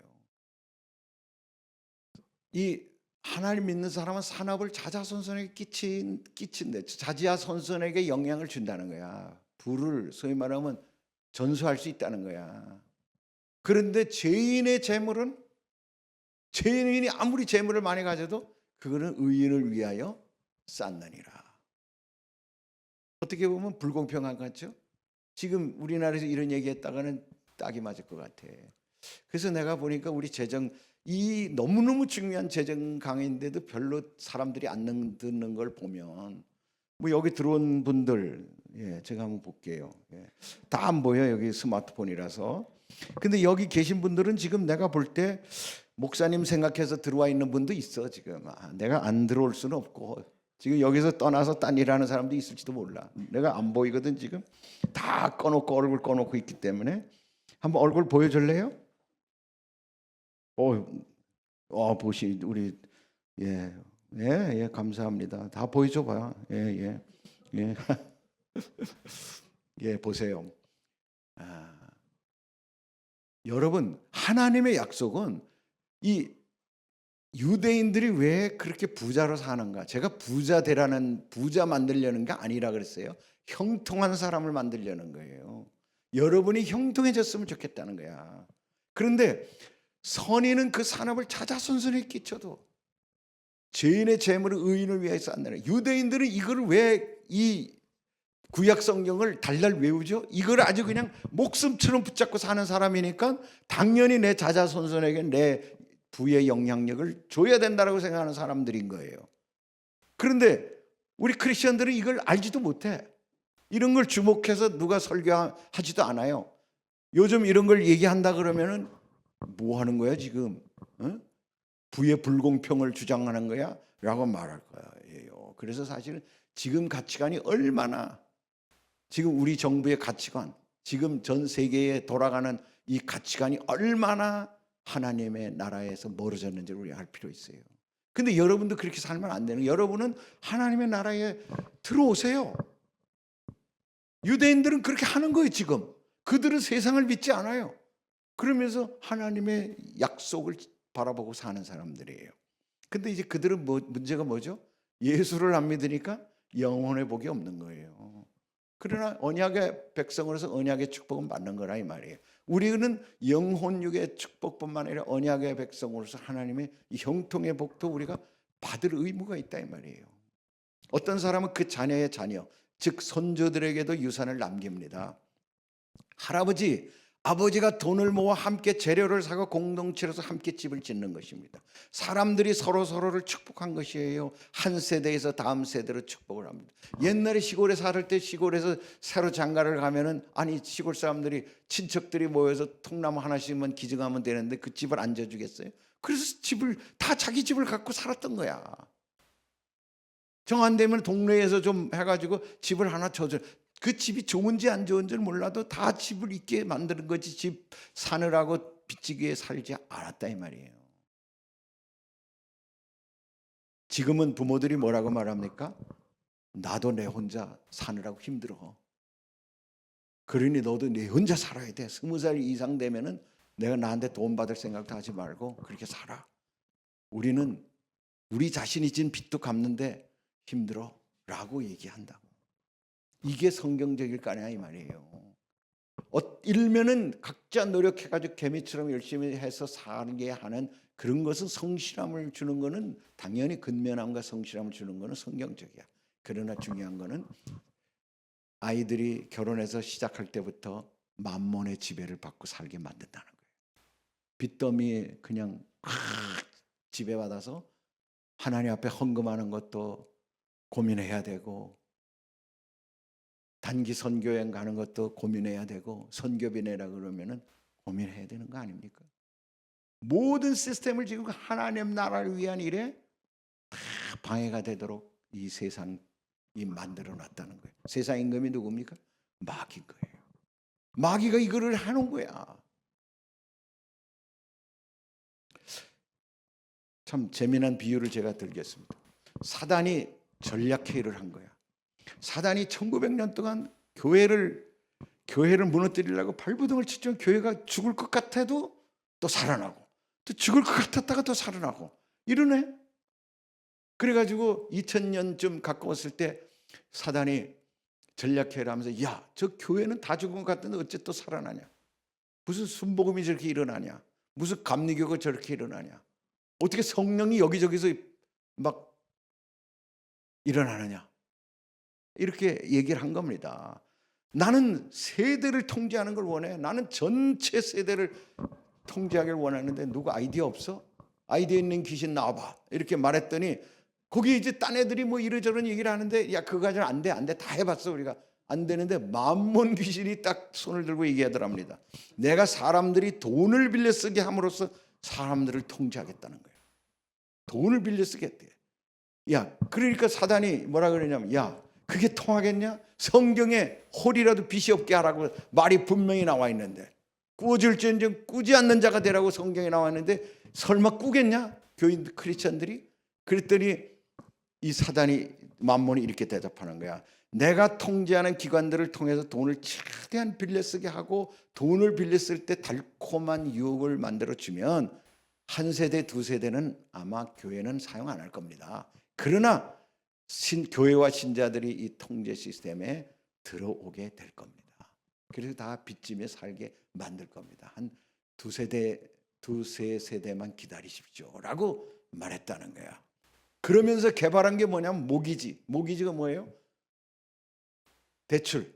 이 하나님 믿는 사람은 산업을 자자손손에게 끼친데 자자손손에게 영향을 준다는 거야. 부를 소위 말하면 전수할 수 있다는 거야. 그런데 죄인의 재물은 죄인이 아무리 재물을 많이 가져도 그거는 의인을 위하여 쌓느니라. 어떻게 보면 불공평한 것 같죠? 지금 우리나라에서 이런 얘기했다가는 딱이 맞을 것 같아. 그래서 내가 보니까 우리 재정 이 너무너무 중요한 재정 강의인데도 별로 사람들이 안 듣는 걸 보면 뭐 여기 들어온 분들 제가 한번 볼게요. 다 안 보여 여기 스마트폰이라서. 근데 여기 계신 분들은 지금 내가 볼 때 목사님 생각해서 들어와 있는 분도 있어 지금. 내가 안 들어올 수는 없고 지금 여기서 떠나서 딴 일하는 사람도 있을지도 몰라. 내가 안 보이거든 지금. 다 꺼놓고 얼굴 꺼놓고 있기 때문에 한번 얼굴 보여줄래요? 보시 우리 감사합니다. 다 보여줘 봐요. 보세요. 여러분 하나님의 약속은 이 유대인들이 왜 그렇게 부자로 사는가? 제가 부자 만들려는 게 아니라 그랬어요. 형통한 사람을 만들려는 거예요. 여러분이 형통해졌으면 좋겠다는 거야. 그런데 선인은 그 산업을 자자손손에 끼쳐도 죄인의 재물을 의인을 위하여 쌓느라. 유대인들은 이걸 왜 이 구약 성경을 달달 외우죠? 이걸 아주 그냥 목숨처럼 붙잡고 사는 사람이니까 당연히 내 자자손손에게 내 부의 영향력을 줘야 된다고 생각하는 사람들인 거예요. 그런데 우리 크리스천들은 이걸 알지도 못해. 이런 걸 주목해서 누가 설교하지도 않아요. 요즘 이런 걸 얘기한다 그러면은 뭐 하는 거야 지금? 부의 불공평을 주장하는 거야? 라고 말할 거예요. 그래서 사실은 지금 가치관이 얼마나 지금 우리 정부의 가치관, 지금 전 세계에 돌아가는 이 가치관이 얼마나 하나님의 나라에서 멀어졌는지를 우리가 알 필요 있어요. 근데 여러분도 그렇게 살면 안 되는 거예요. 여러분은 하나님의 나라에 들어오세요. 유대인들은 그렇게 하는 거예요 지금. 그들은 세상을 믿지 않아요. 그러면서 하나님의 약속을 바라보고 사는 사람들이에요. 근데 이제 그들은 문제가 뭐죠? 예수를 안 믿으니까 영혼의 복이 없는 거예요. 그러나 언약의 백성으로서 언약의 축복은 받는 거라 이 말이에요. 우리는 영혼육의 축복뿐만 아니라 언약의 백성으로서 하나님의 이 형통의 복도 우리가 받을 의무가 있다 이 말이에요. 어떤 사람은 그 자녀의 자녀, 즉 손주들에게도 유산을 남깁니다. 할아버지, 아버지가 돈을 모아 함께 재료를 사고 공동체로서 함께 집을 짓는 것입니다. 사람들이 서로를 축복한 것이에요. 한 세대에서 다음 세대로 축복을 합니다. 옛날에 시골에 살 때 시골에서 새로 장가를 가면은 시골 사람들이 친척들이 모여서 통나무 하나씩만 기증하면 되는데 그 집을 안 져주겠어요? 그래서 집을 다 자기 집을 갖고 살았던 거야. 정 안 되면 동네에서 좀 해가지고 집을 하나 쳐줘. 그 집이 좋은지 안 좋은지를 몰라도 다 집을 있게 만드는 거지 집 사느라고 빚지게 살지 않았다 이 말이에요. 지금은 부모들이 뭐라고 말합니까? 나도 내 혼자 사느라고 힘들어. 그러니 너도 내 혼자 살아야 돼. 20살 이상 되면은 내가 나한테 돈 받을 생각도 하지 말고 그렇게 살아. 우리는 우리 자신이 진 빚도 갚는데 힘들어 라고 얘기한다고. 이게 성경적일까 아니야 이 말이에요. 일면은 각자 노력해가지고 개미처럼 열심히 해서 살게 하는 그런 것은 성실함을 주는 거는 당연히 근면함과 성실함을 주는 거는 성경적이야. 그러나 중요한 거는 아이들이 결혼해서 시작할 때부터 만몬의 지배를 받고 살게 만든다는 거예요. 빚더미에 그냥 지배받아서 하나님 앞에 헌금하는 것도 고민해야 되고 단기 선교여행 가는 것도 고민해야 되고 선교비 내라 그러면은 고민해야 되는 거 아닙니까? 모든 시스템을 지금 하나님 나라를 위한 일에 다 방해가 되도록 이 세상이 만들어 놨다는 거예요. 세상 임금이 누굽니까? 마귀인 거예요. 마귀가 이거를 해놓은 거야. 참 재미난 비유를 제가 들겠습니다. 사단이 전략회의를 한 거야. 사단이 1900년 동안 교회를 무너뜨리려고 발부둥을 치죠. 교회가 죽을 것 같아도 또 살아나고 또 죽을 것 같았다가 또 살아나고 이러네. 그래가지고 2000년쯤 가까웠을 때 사단이 전략회의를 하면서 야, 저 교회는 다 죽은 것 같은데 어째 또 살아나냐? 무슨 순복음이 저렇게 일어나냐? 무슨 감리교가 저렇게 일어나냐? 어떻게 성령이 여기저기서 막 일어나느냐? 이렇게 얘기를 한 겁니다. 나는 세대를 통제하는 걸 원해. 나는 전체 세대를 통제하기를 원하는데 누가 아이디어 없어? 아이디어 있는 귀신 나와봐. 이렇게 말했더니 거기 이제 딴 애들이 뭐 이러저런 얘기를 하는데 야, 그거 가지고 안 돼, 안 돼. 다 해봤어 우리가. 안 되는데 만몬 귀신이 딱 손을 들고 얘기하더랍니다. 내가 사람들이 돈을 빌려 쓰게 함으로써 사람들을 통제하겠다는 거예요. 돈을 빌려 쓰게 했대. 야, 그러니까 사단이 뭐라 그러냐면 야, 그게 통하겠냐? 성경에 홀이라도 빛이 없게 하라고 말이 분명히 나와 있는데 꾸어질지언정 꾸지 않는 자가 되라고 성경에 나와 있는데 설마 꾸겠냐? 교인 크리스천들이? 그랬더니 이 사단이 만몬이 이렇게 대답하는 거야. 내가 통제하는 기관들을 통해서 돈을 최대한 빌려 쓰게 하고 돈을 빌려 쓸 때 달콤한 유혹을 만들어 주면 한 세대 두 세대는 아마 교회는 사용 안 할 겁니다. 그러나 교회와 신자들이 이 통제 시스템에 들어오게 될 겁니다. 그래서 다 빚지며 살게 만들 겁니다. 한 두세 세대만 기다리십시오라고 말했다는 거야. 그러면서 개발한 게 뭐냐면 모기지. 모기지가 뭐예요? 대출.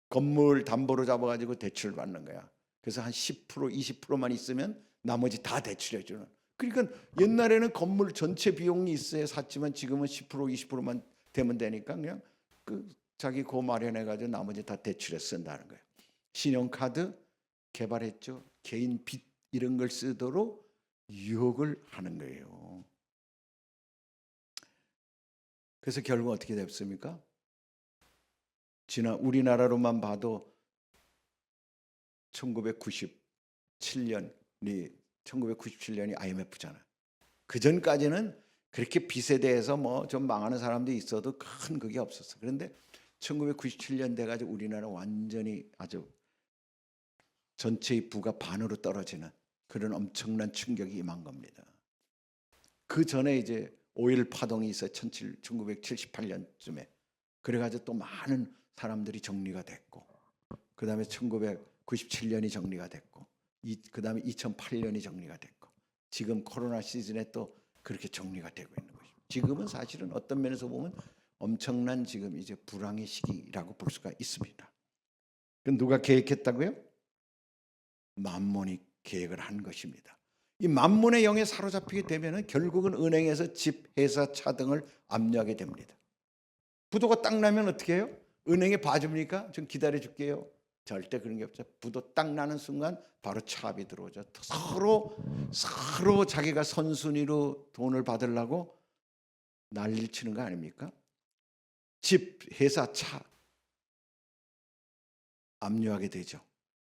건물 담보로 잡아가지고 대출 받는 거야. 그래서 한 10% 20%만 있으면 나머지 다 대출해 주는. 그러니까 옛날에는 건물 전체 비용이 있어야 샀지만 지금은 10% 20%만 되면 되니까 그냥 자기 고 마련해가지고 나머지 다 대출에 쓴다는 거예요. 신용카드 개발했죠. 개인 빚 이런 걸 쓰도록 유혹을 하는 거예요. 그래서 결국 어떻게 됐습니까? 지난 우리나라로만 봐도 1997년이 IMF잖아요. 그 전까지는 그렇게 빚에 대해서 뭐 좀 망하는 사람도 있어도 큰 그게 없었어. 그런데 1997년 돼가지고 우리나라 완전히 아주 전체의 부가 반으로 떨어지는 그런 엄청난 충격이 임한 겁니다. 그 전에 이제 오일 파동이 있어요. 1978년쯤에. 그래가지고 또 많은 사람들이 정리가 됐고, 그 다음에 1997년이 정리가 됐고, 그 다음에 2008년이 정리가 됐고, 지금 코로나 시즌에 또 그렇게 정리가 되고 있는 것이죠. 지금은 사실은 어떤 면에서 보면 엄청난 지금 이제 불황의 시기라고 볼 수가 있습니다. 그럼 누가 계획했다고요? 만몬이 계획을 한 것입니다. 이 만몬의 영에 사로잡히게 되면은 결국은 은행에서 집, 회사, 차 등을 압류하게 됩니다. 부도가 딱 나면 어떻게 해요? 은행에 봐줍니까? 좀 기다려줄게요. 절대 그런 게 없죠. 부도 딱 나는 순간 바로 차압이 들어오죠. 서로 자기가 선순위로 돈을 받으려고 난리를 치는 거 아닙니까? 집, 회사, 차 압류하게 되죠.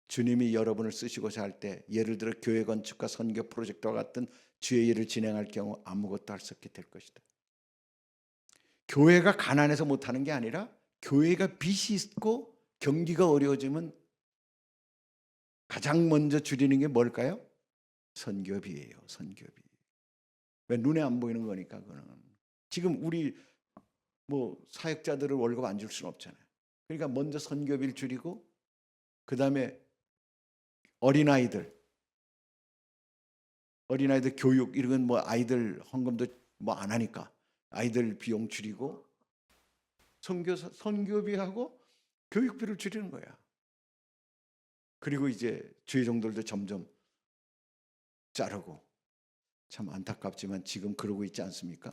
주님이 여러분을 쓰시고자 할 때 예를 들어 교회 건축과 선교 프로젝트와 같은 주의 일을 진행할 경우 아무것도 할 수 없게 될 것이다. 교회가 가난해서 못하는 게 아니라 교회가 빚이 있고 경기가 어려워지면 가장 먼저 줄이는 게 뭘까요? 선교비예요. 선교비. 왜? 눈에 안 보이는 거니까. 그거는. 지금 우리 뭐 사역자들을 월급 안 줄 수는 없잖아요. 그러니까 먼저 선교비를 줄이고 그 다음에 어린아이들 교육 이런 건 뭐 아이들 헌금도 뭐 안 하니까 아이들 비용 줄이고 선교비하고 교육비를 줄이는 거야. 그리고 이제 주의종들도 점점 자르고. 참 안타깝지만 지금 그러고 있지 않습니까?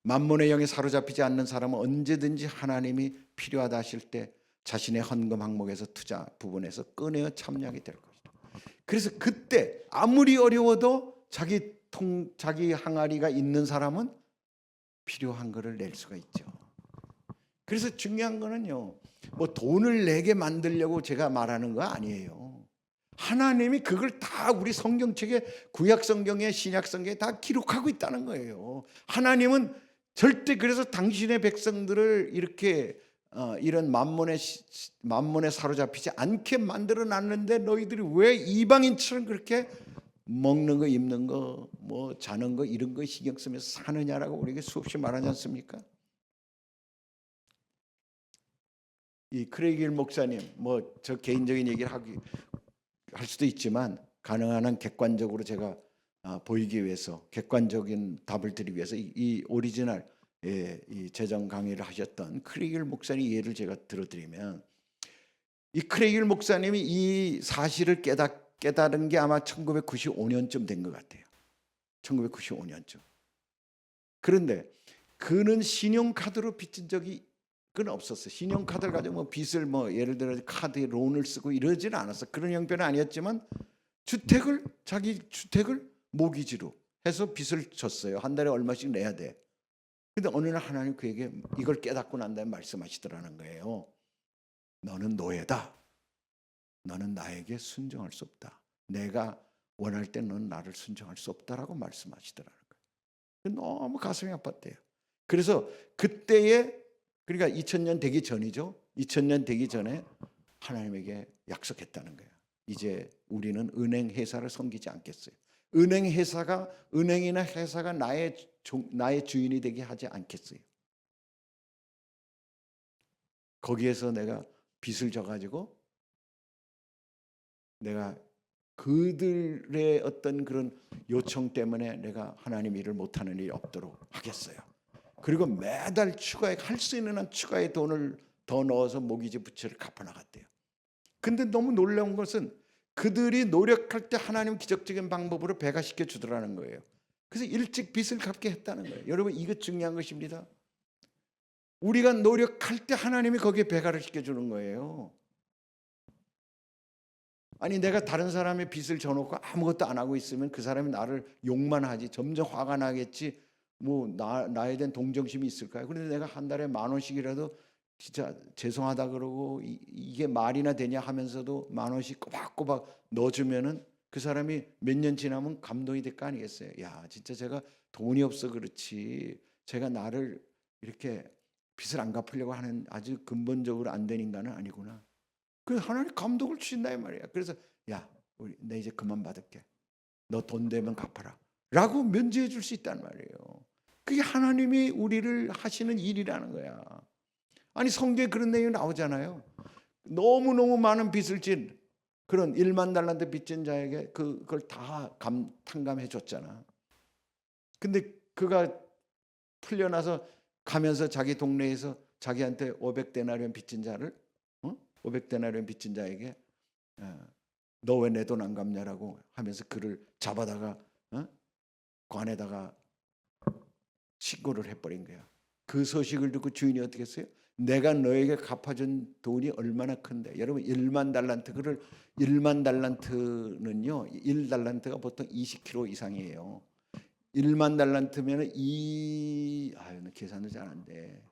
만몬의 영에 사로잡히지 않는 사람은 언제든지 하나님이 필요하다 하실 때 자신의 헌금 항목에서 투자 부분에서 꺼내어 참여하게 될 것이다. 그래서 그때 아무리 어려워도 자기 항아리가 있는 사람은 필요한 거를 낼 수가 있죠. 그래서 중요한 거는요, 뭐 돈을 내게 만들려고 제가 말하는 거 아니에요. 하나님이 그걸 다 우리 성경책에 구약 성경에 신약 성경에 다 기록하고 있다는 거예요. 하나님은 절대 그래서 당신의 백성들을 이렇게 이런 만몬에 사로잡히지 않게 만들어 놨는데 너희들이 왜 이방인처럼 그렇게 먹는 거, 입는 거, 뭐 자는 거 이런 거 신경 쓰면서 사느냐라고 우리에게 수없이 말하지 않습니까? 이 크레이길 목사님, 뭐 저 개인적인 얘기를 할 수도 있지만 가능한 한 객관적으로 제가 보이기 위해서, 객관적인 답을 드리기 위해서 이 오리지널 이 재정 강의를 하셨던 크레이길 목사님 예를 제가 들어드리면, 이 크레이길 목사님이 이 사실을 깨달은 게 아마 1995년쯤 된 것 같아요. 1995년쯤. 그런데 그는 신용카드로 빚진 적이 없었어요. 신용카드를 가지고 뭐 빚을 뭐 예를 들어 카드에 론을 쓰고 이러지는 않았어. 그런 형편은 아니었지만 자기 주택을 모기지로 해서 빚을 졌어요. 한 달에 얼마씩 내야 돼. 근데 어느 날 하나님 그에게 이걸 깨닫고 난 다음에 말씀하시더라는 거예요. 너는 노예다. 너는 나에게 순종할 수 없다. 내가 원할 때 너는 나를 순종할 수 없다라고 말씀하시더라는 거예요. 너무 가슴이 아팠대요. 그래서 그때에, 그러니까 2000년 되기 전이죠. 2000년 되기 전에 하나님에게 약속했다는 거예요. 이제 우리는 은행 회사를 섬기지 않겠어요. 은행이나 회사가 나의 주인이 되게 하지 않겠어요. 거기에서 내가 빚을 져가지고 내가 그들의 어떤 그런 요청 때문에 내가 하나님 일을 못하는 일이 없도록 하겠어요. 그리고 매달 할 수 있는 한 추가의 돈을 더 넣어서 모기지 부채를 갚아나갔대요. 근데 너무 놀라운 것은 그들이 노력할 때 하나님 기적적인 방법으로 배가시켜 주더라는 거예요. 그래서 일찍 빚을 갚게 했다는 거예요. 여러분, 이거 중요한 것입니다. 우리가 노력할 때 하나님이 거기에 배가를 시켜주는 거예요. 아니, 내가 다른 사람의 빚을 져놓고 아무것도 안 하고 있으면 그 사람이 나를 욕만 하지, 점점 화가 나겠지, 뭐 나에 대한 동정심이 있을까요? 그런데 내가 한 달에 10,000원씩이라도 진짜 죄송하다 그러고 이게 말이나 되냐 하면서도 10,000원씩 꼬박꼬박 넣어주면은 그 사람이 몇 년 지나면 감동이 될 거 아니겠어요? 야, 진짜 제가 돈이 없어 그렇지, 제가 나를 이렇게 빚을 안 갚으려고 하는 아주 근본적으로 안 된 인간은 아니구나. 그래서 하나님 감동을 주신다 이 말이야. 그래서 야, 내 이제 그만 받을게. 너 돈 되면 갚아라 라고 면제해 줄 수 있단 말이에요. 그게 하나님이 우리를 하시는 일이라는 거야. 아니, 성경에 그런 내용이 나오잖아요. 너무너무 많은 빚을 진 그런 1만 달란트 빚진 자에게 그걸 다 탕감해 줬잖아. 근데 그가 풀려나서 가면서 자기 동네에서 자기한테 500데나리온 빚진 자를 500데나리온 빚진 자에게 너 왜 내 돈 안 갚냐라고 하면서 그를 잡아다가 관에다가 신고를 해버린 거야. 그 소식을 듣고 주인이 어떻게 했어요? 내가 너에게 갚아준 돈이 얼마나 큰데. 여러분, 1만 달란트는요, 1달란트가 보통 20kg 이상이에요. 1만 달란트면 계산도 잘 안 돼.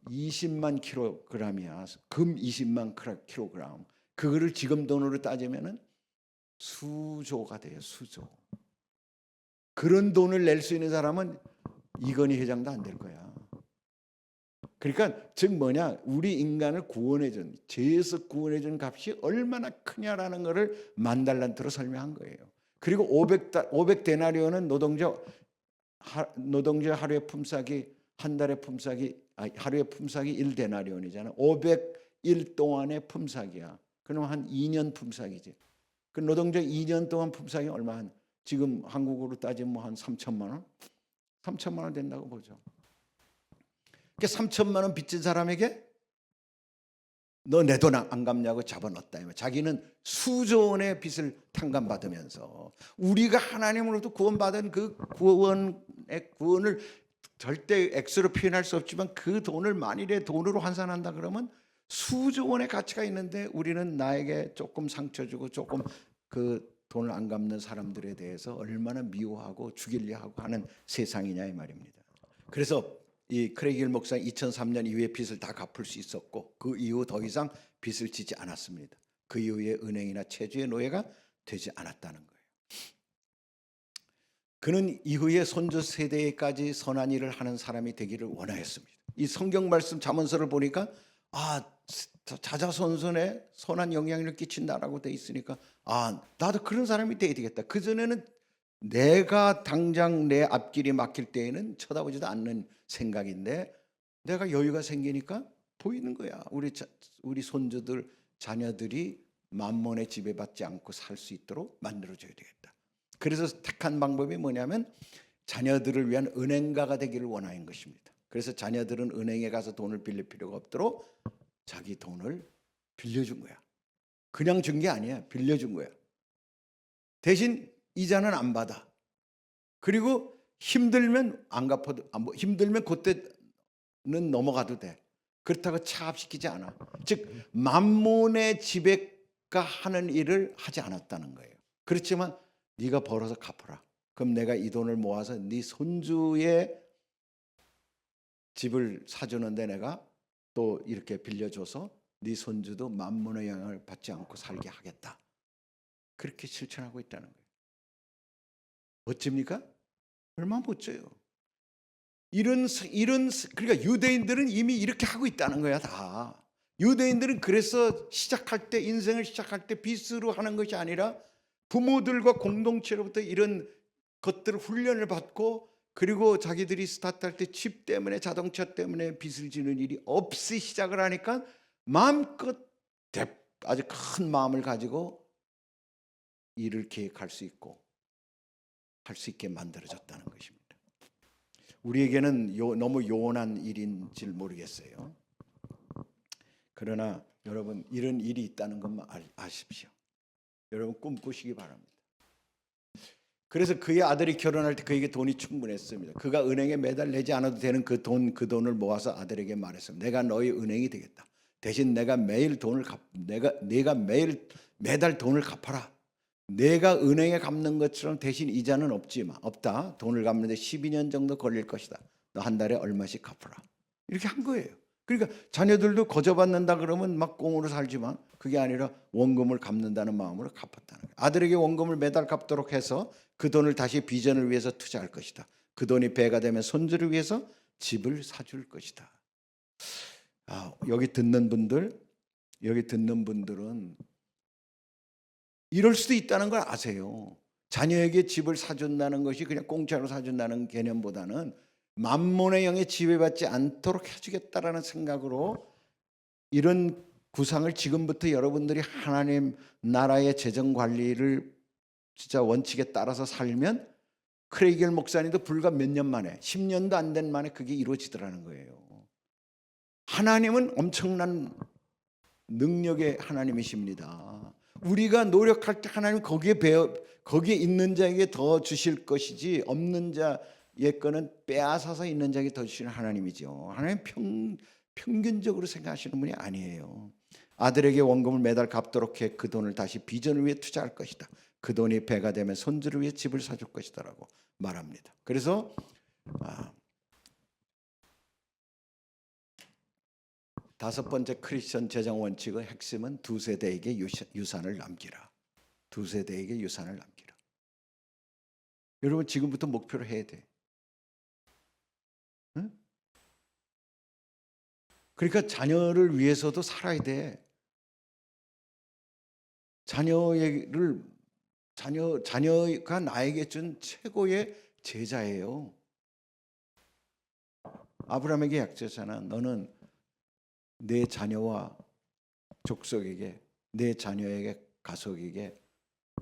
20만 킬로그램이야. 금 20만 킬로그램. 그거를 지금 돈으로 따지면은 수조가 돼요. 수조. 그런 돈을 낼 수 있는 사람은 이건희 회장도 안 될 거야. 그러니까 즉 뭐냐, 우리 인간을 구원해준, 죄에서 구원해준 값이 얼마나 크냐라는 것을 10,000달란트로 설명한 거예요. 그리고 500데나리온은 노동자 하루에 품삯이 한 달에 하루에 품삯이 1데나리온이잖아. 500일 동안의 품삯이야. 그럼 한 2년 품삯이지. 그 노동자 2년 동안 품삯이 얼마? 지금 한국으로 따지면 뭐 한 3천만 원? 3천만 원 된다고 보죠. 그러니까 3천만 원 빚진 사람에게 너 내 돈 안 갚냐고 잡아넣었다. 자기는 수조 원의 빚을 탕감받으면서 우리가 하나님으로부터 구원받은 그 구원을 절대 액수로 표현할 수 없지만 그 돈을 만일에 돈으로 환산한다 그러면 수조 원의 가치가 있는데 우리는 나에게 조금 상처 주고 조금 그 돈을 안 갚는 사람들에 대해서 얼마나 미워하고 죽이려 하고 하는 세상이냐 이 말입니다. 그래서 이 크레이길 목사 2003년 이후에 빚을 다 갚을 수 있었고 그 이후 더 이상 빚을 지지 않았습니다. 그 이후에 은행이나 체주의 노예가 되지 않았다는 거예요. 그는 이후에 손주 세대까지 선한 일을 하는 사람이 되기를 원하였습니다. 이 성경 말씀 잠언서를 보니까 자자손손에 선한 영향을 끼친다라고 돼 있으니까 나도 그런 사람이 돼야 되겠다. 그전에는 내가 당장 내 앞길이 막힐 때에는 쳐다보지도 않는 생각인데 내가 여유가 생기니까 보이는 거야. 우리 손주들 자녀들이 만몬에 지배받지 않고 살 수 있도록 만들어줘야 되겠다. 그래서 택한 방법이 뭐냐면 자녀들을 위한 은행가가 되기를 원하는 것입니다. 그래서 자녀들은 은행에 가서 돈을 빌릴 필요가 없도록 자기 돈을 빌려준 거야. 그냥 준 게 아니야. 빌려준 거야. 대신 이자는 안 받아. 그리고 힘들면 안 갚아도 힘들면 그때는 넘어가도 돼. 그렇다고 차압시키지 않아. 즉 만몬의 지배가 하는 일을 하지 않았다는 거예요. 그렇지만 네가 벌어서 갚아라. 그럼 내가 이 돈을 모아서 네 손주의 집을 사주는데 내가 또 이렇게 빌려줘서 네 손주도 만몬의 영향을 받지 않고 살게 하겠다. 그렇게 실천하고 있다는 거예요. 멋집니까? 얼마나 멋져요. 그러니까 유대인들은 이미 이렇게 하고 있다는 거야. 다 유대인들은 그래서 인생을 시작할 때 빚으로 하는 것이 아니라 부모들과 공동체로부터 이런 것들을 훈련을 받고, 그리고 자기들이 스타트할 때 집 때문에 자동차 때문에 빚을 지는 일이 없이 시작을 하니까 마음껏 아주 큰 마음을 가지고 일을 계획할 수 있고 할 수 있게 만들어졌다는 것입니다. 우리에게는 너무 요원한 일인지 모르겠어요. 그러나 여러분 이런 일이 있다는 것만 아십시오. 여러분 꿈꾸시기 바랍니다. 그래서 그의 아들이 결혼할 때 그에게 돈이 충분했습니다. 그가 은행에 매달 내지 않아도 되는 그 돈을 모아서 아들에게 말했습니다. 내가 너희 은행이 되겠다. 대신 내가 매일 네가 매달 돈을 갚아라. 내가 은행에 갚는 것처럼 대신 이자는 없다. 돈을 갚는데 12년 정도 걸릴 것이다. 너 한 달에 얼마씩 갚아라. 이렇게 한 거예요. 그러니까 자녀들도 거저받는다 그러면 막 꽁으로 살지만 그게 아니라 원금을 갚는다는 마음으로 갚았다는 거예요. 아들에게 원금을 매달 갚도록 해서 그 돈을 다시 비전을 위해서 투자할 것이다. 그 돈이 배가 되면 손주를 위해서 집을 사줄 것이다. 여기 듣는 분들은 이럴 수도 있다는 걸 아세요. 자녀에게 집을 사준다는 것이 그냥 공짜로 사준다는 개념보다는 만몬의 영에 지배받지 않도록 해주겠다라는 생각으로 이런 구상을 지금부터 여러분들이 하나님 나라의 재정 관리를 진짜 원칙에 따라서 살면 크레이겔 목사님도 불과 몇 년 만에 10년도 안 된 만에 그게 이루어지더라는 거예요. 하나님은 엄청난 능력의 하나님이십니다. 우리가 노력할 때 하나님 거기에 있는 자에게 더 주실 것이지 없는 자의 거는 빼앗아서 있는 자에게 더 주시는 하나님이죠. 하나님 평균적으로 생각하시는 분이 아니에요. 아들에게 원금을 매달 갚도록 해 그 돈을 다시 비전을 위해 투자할 것이다. 그 돈이 배가 되면 손주를 위해 집을 사줄 것이다 라고 말합니다. 그래서 다섯 번째 크리스천 재정 원칙의 핵심은 두 세대에게 유산을 남기라. 두 세대에게 유산을 남기라. 여러분 지금부터 목표를 해야 돼. 응? 그러니까 자녀를 위해서도 살아야 돼. 자녀가 나에게 준 최고의 제자예요. 아브라함에게 약속했잖아. 너는 내 자녀와 족속에게, 내 자녀에게 가족에게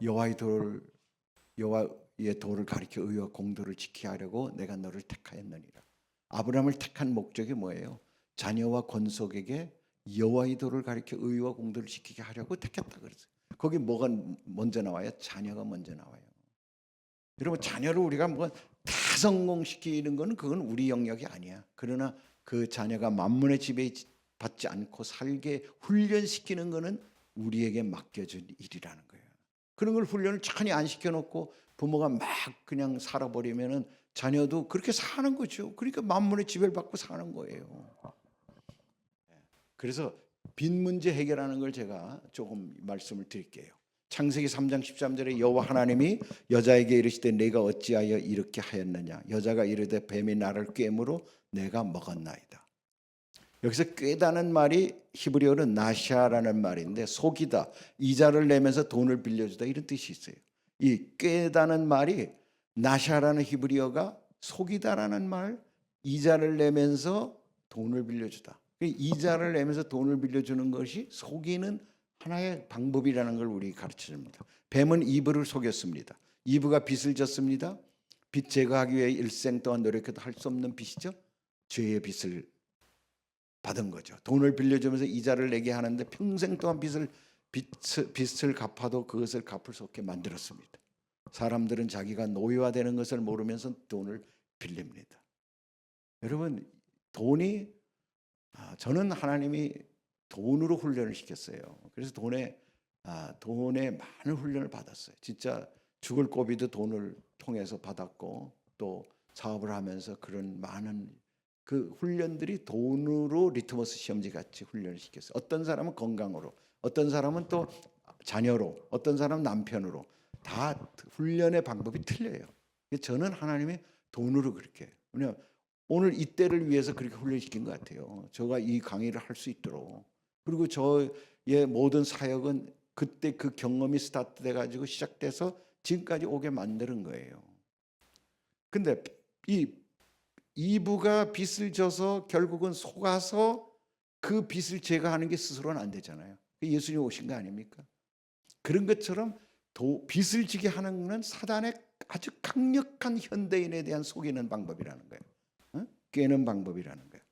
여호와의 도를 가리켜 의와 공도를 지키게 하려고 내가 너를 택하였느니라. 아브라함을 택한 목적이 뭐예요? 자녀와 권속에게 여호와의 도를 가리켜 의와 공도를 지키게 하려고 택했다 그랬어요. 거기 뭐가 먼저 나와요? 자녀가 먼저 나와요. 여러분 자녀를 우리가 다 성공시키는 거는 그건 우리 영역이 아니야. 그러나 그 자녀가 만문의 지배 받지 않고 살게 훈련시키는 거는 우리에게 맡겨준 일이라는 거예요. 그런 걸 훈련을 천히 안 시켜놓고 부모가 막 그냥 살아버리면은 자녀도 그렇게 사는 거죠. 그러니까 만문의 지배를 받고 사는 거예요. 그래서 빚 문제 해결하는 걸 제가 조금 말씀을 드릴게요. 창세기 3장 13절에 여호와 하나님이 여자에게 이르시되 내가 어찌하여 이렇게 하였느냐. 여자가 이르되 뱀이 나를 꿰므로 내가 먹었나이다. 여기서 꾀다는 말이 히브리어는 나샤라는 말인데 속이다, 이자를 내면서 돈을 빌려주다 이런 뜻이 있어요. 이 꾀다는 말이 나샤라는 히브리어가 속이다라는 말, 이자를 내면서 돈을 빌려주다. 이자를 내면서 돈을 빌려주는 것이 속이는 하나의 방법이라는 걸 우리 가르쳐줍니다. 뱀은 이브를 속였습니다. 이브가 빚을 졌습니다. 빚 제거하기 위해 일생 동안 노력해도 할 수 없는 빚이죠. 죄의 빚을 받은 거죠. 돈을 빌려주면서 이자를 내게 하는데 평생 동안 빚을 갚아도 그것을 갚을 수 없게 만들었습니다. 사람들은 자기가 노예화되는 것을 모르면서 돈을 빌립니다. 여러분, 돈이 저는 하나님이 돈으로 훈련을 시켰어요. 그래서 돈에 많은 훈련을 받았어요. 진짜 죽을 고비도 돈을 통해서 받았고 또 사업을 하면서 그런 많은 그 훈련들이 돈으로 리트머스 시험지 같이 훈련을 시켰어요. 어떤 사람은 건강으로, 어떤 사람은 또 자녀로, 어떤 사람은 남편으로 다 훈련의 방법이 틀려요. 저는 하나님이 돈으로 그렇게 왜냐하면 오늘 이때를 위해서 그렇게 훈련시킨 것 같아요. 제가 이 강의를 할 수 있도록. 그리고 저의 모든 사역은 그때 그 경험이 스타트돼 가지고 시작돼서 지금까지 오게 만드는 거예요. 근데 이 이브가 빚을 져서 결국은 속아서 그 빚을 제거하는 게 스스로는 안 되잖아요. 예수님 오신 거 아닙니까? 그런 것처럼 빚을 지게 하는 것은 사단의 아주 강력한 현대인에 대한 속이는 방법이라는 거예요. 꿰는 방법이라는 거예요.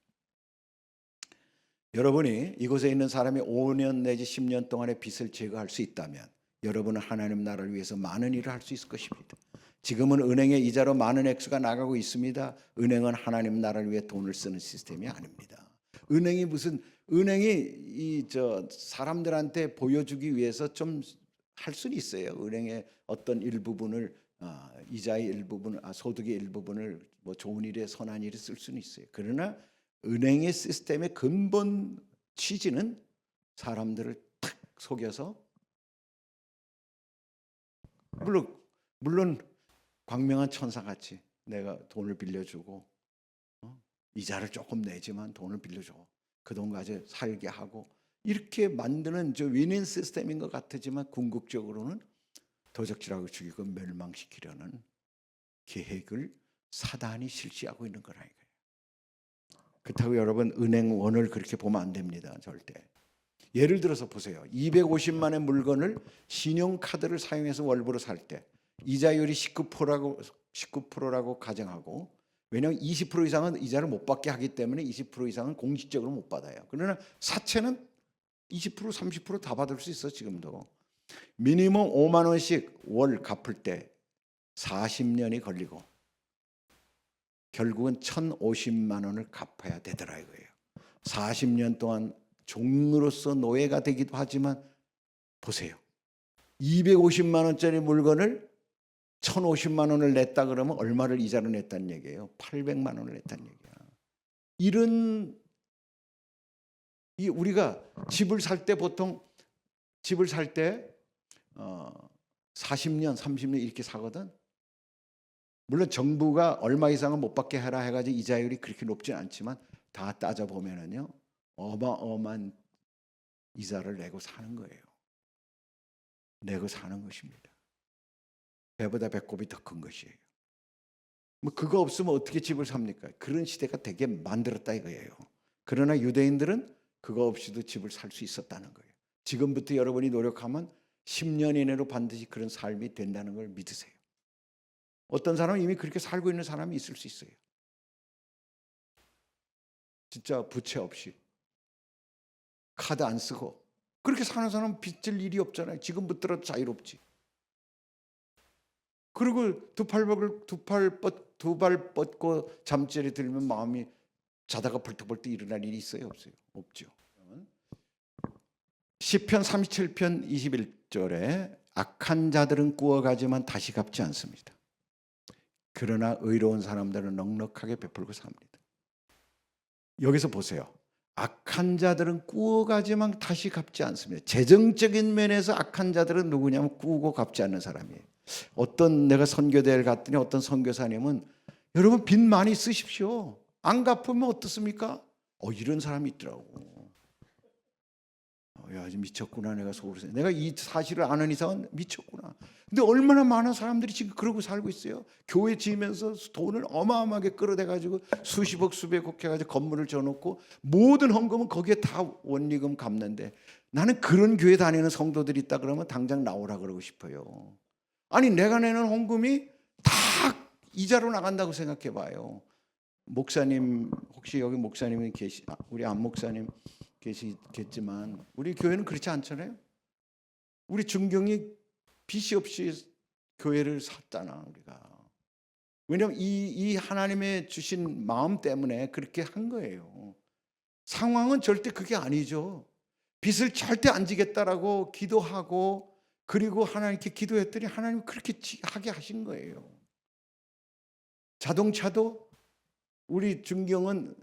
여러분이 이곳에 있는 사람이 5년 내지 10년 동안의 빚을 제거할 수 있다면 여러분은 하나님 나라를 위해서 많은 일을 할 수 있을 것입니다. 지금은 은행의 이자로 많은 액수가 나가고 있습니다. 은행은 하나님 나라를 위해 돈을 쓰는 시스템이 아닙니다. 은행이 사람들한테 보여주기 위해서 좀 할 수는 있어요. 은행의 어떤 일부분을 이자의 일부분, 소득의 일부분을 뭐 좋은 일에 선한 일에 쓸 수는 있어요. 그러나 은행의 시스템의 근본 취지는 사람들을 탁 속여서 물론 광명한 천사같이 내가 돈을 빌려주고 이자를 조금 내지만 돈을 빌려줘. 그 돈 가지고 살게 하고 이렇게 만드는 저 윈윈 시스템인 것 같지만 궁극적으로는 도적질하고 죽이고 멸망시키려는 계획을 사단이 실시하고 있는 거라 이거예요. 그렇다고 여러분 은행원을 그렇게 보면 안 됩니다. 절대. 예를 들어서 보세요. 250만의 물건을 신용카드를 사용해서 월부로 살 때 이자율이 19%라고 가정하고 왜냐하면 20% 이상은 이자를 못 받게 하기 때문에 20% 이상은 공식적으로 못 받아요. 그러나 사채는 20% 30% 다 받을 수 있어 지금도. 미니멈 5만 원씩 월 갚을 때 40년이 걸리고 결국은 1,050만 원을 갚아야 되더라 이거예요. 40년 동안 종으로서 노예가 되기도 하지만 보세요. 250만 원짜리 물건을 1,050만 원을 냈다 그러면 얼마를 이자로 냈다는 얘기예요? 800만 원을 냈다는 얘기야. 우리가 집을 살 때 보통 집을 살 때 40년, 30년 이렇게 사거든. 물론 정부가 얼마 이상은 못 받게 해라 해가지고 이자율이 그렇게 높진 않지만 다 따져 보면은요 어마어마한 이자를 내고 사는 거예요. 내고 사는 것입니다. 배보다 배꼽이 더 큰 것이에요. 뭐 그거 없으면 어떻게 집을 삽니까? 그런 시대가 되게 만들었다 이거예요. 그러나 유대인들은 그거 없이도 집을 살 수 있었다는 거예요. 지금부터 여러분이 노력하면 10년 이내로 반드시 그런 삶이 된다는 걸 믿으세요. 어떤 사람은 이미 그렇게 살고 있는 사람이 있을 수 있어요. 진짜 부채 없이 카드 안 쓰고 그렇게 사는 사람은 빚질 일이 없잖아요. 지금부터라도 자유롭지. 그리고 두 발 뻗고 잠자리 들면 마음이 자다가 벌떡벌떡 일어날 일이 있어요? 없어요? 없죠. 시편 37편 21절에 악한 자들은 꾸어가지만 다시 갚지 않습니다. 그러나 의로운 사람들은 넉넉하게 베풀고 삽니다. 여기서 보세요. 악한 자들은 꾸어가지만 다시 갚지 않습니다. 재정적인 면에서 악한 자들은 누구냐면 꾸고 갚지 않는 사람이에요. 내가 선교대회를 갔더니 어떤 선교사님은 여러분 빚 많이 쓰십시오. 안 갚으면 어떻습니까? 이런 사람이 있더라고. 야, 미쳤구나. 내가 속으로 내가 이 사실을 아는 이상은 미쳤구나. 근데 얼마나 많은 사람들이 지금 그러고 살고 있어요. 교회 지으면서 돈을 어마어마하게 끌어대 가지고 수십억 수백억 해가지고 건물을 져놓고 모든 헌금은 거기에 다 원리금 갚는데, 나는 그런 교회 다니는 성도들이 있다 그러면 당장 나오라 그러고 싶어요. 아니, 내가 내는 헌금이 다 이자로 나간다고 생각해 봐요. 목사님, 혹시 여기 목사님이 우리 안 목사님 계시겠지만 우리 교회는 그렇지 않잖아요. 우리 중경이 빚이 없이 교회를 샀잖아, 우리가. 왜냐하면 이 하나님의 주신 마음 때문에 그렇게 한 거예요. 상황은 절대 그게 아니죠. 빚을 절대 안 지겠다라고 기도하고, 그리고 하나님께 기도했더니 하나님이 그렇게 하게 하신 거예요. 자동차도 우리 중경은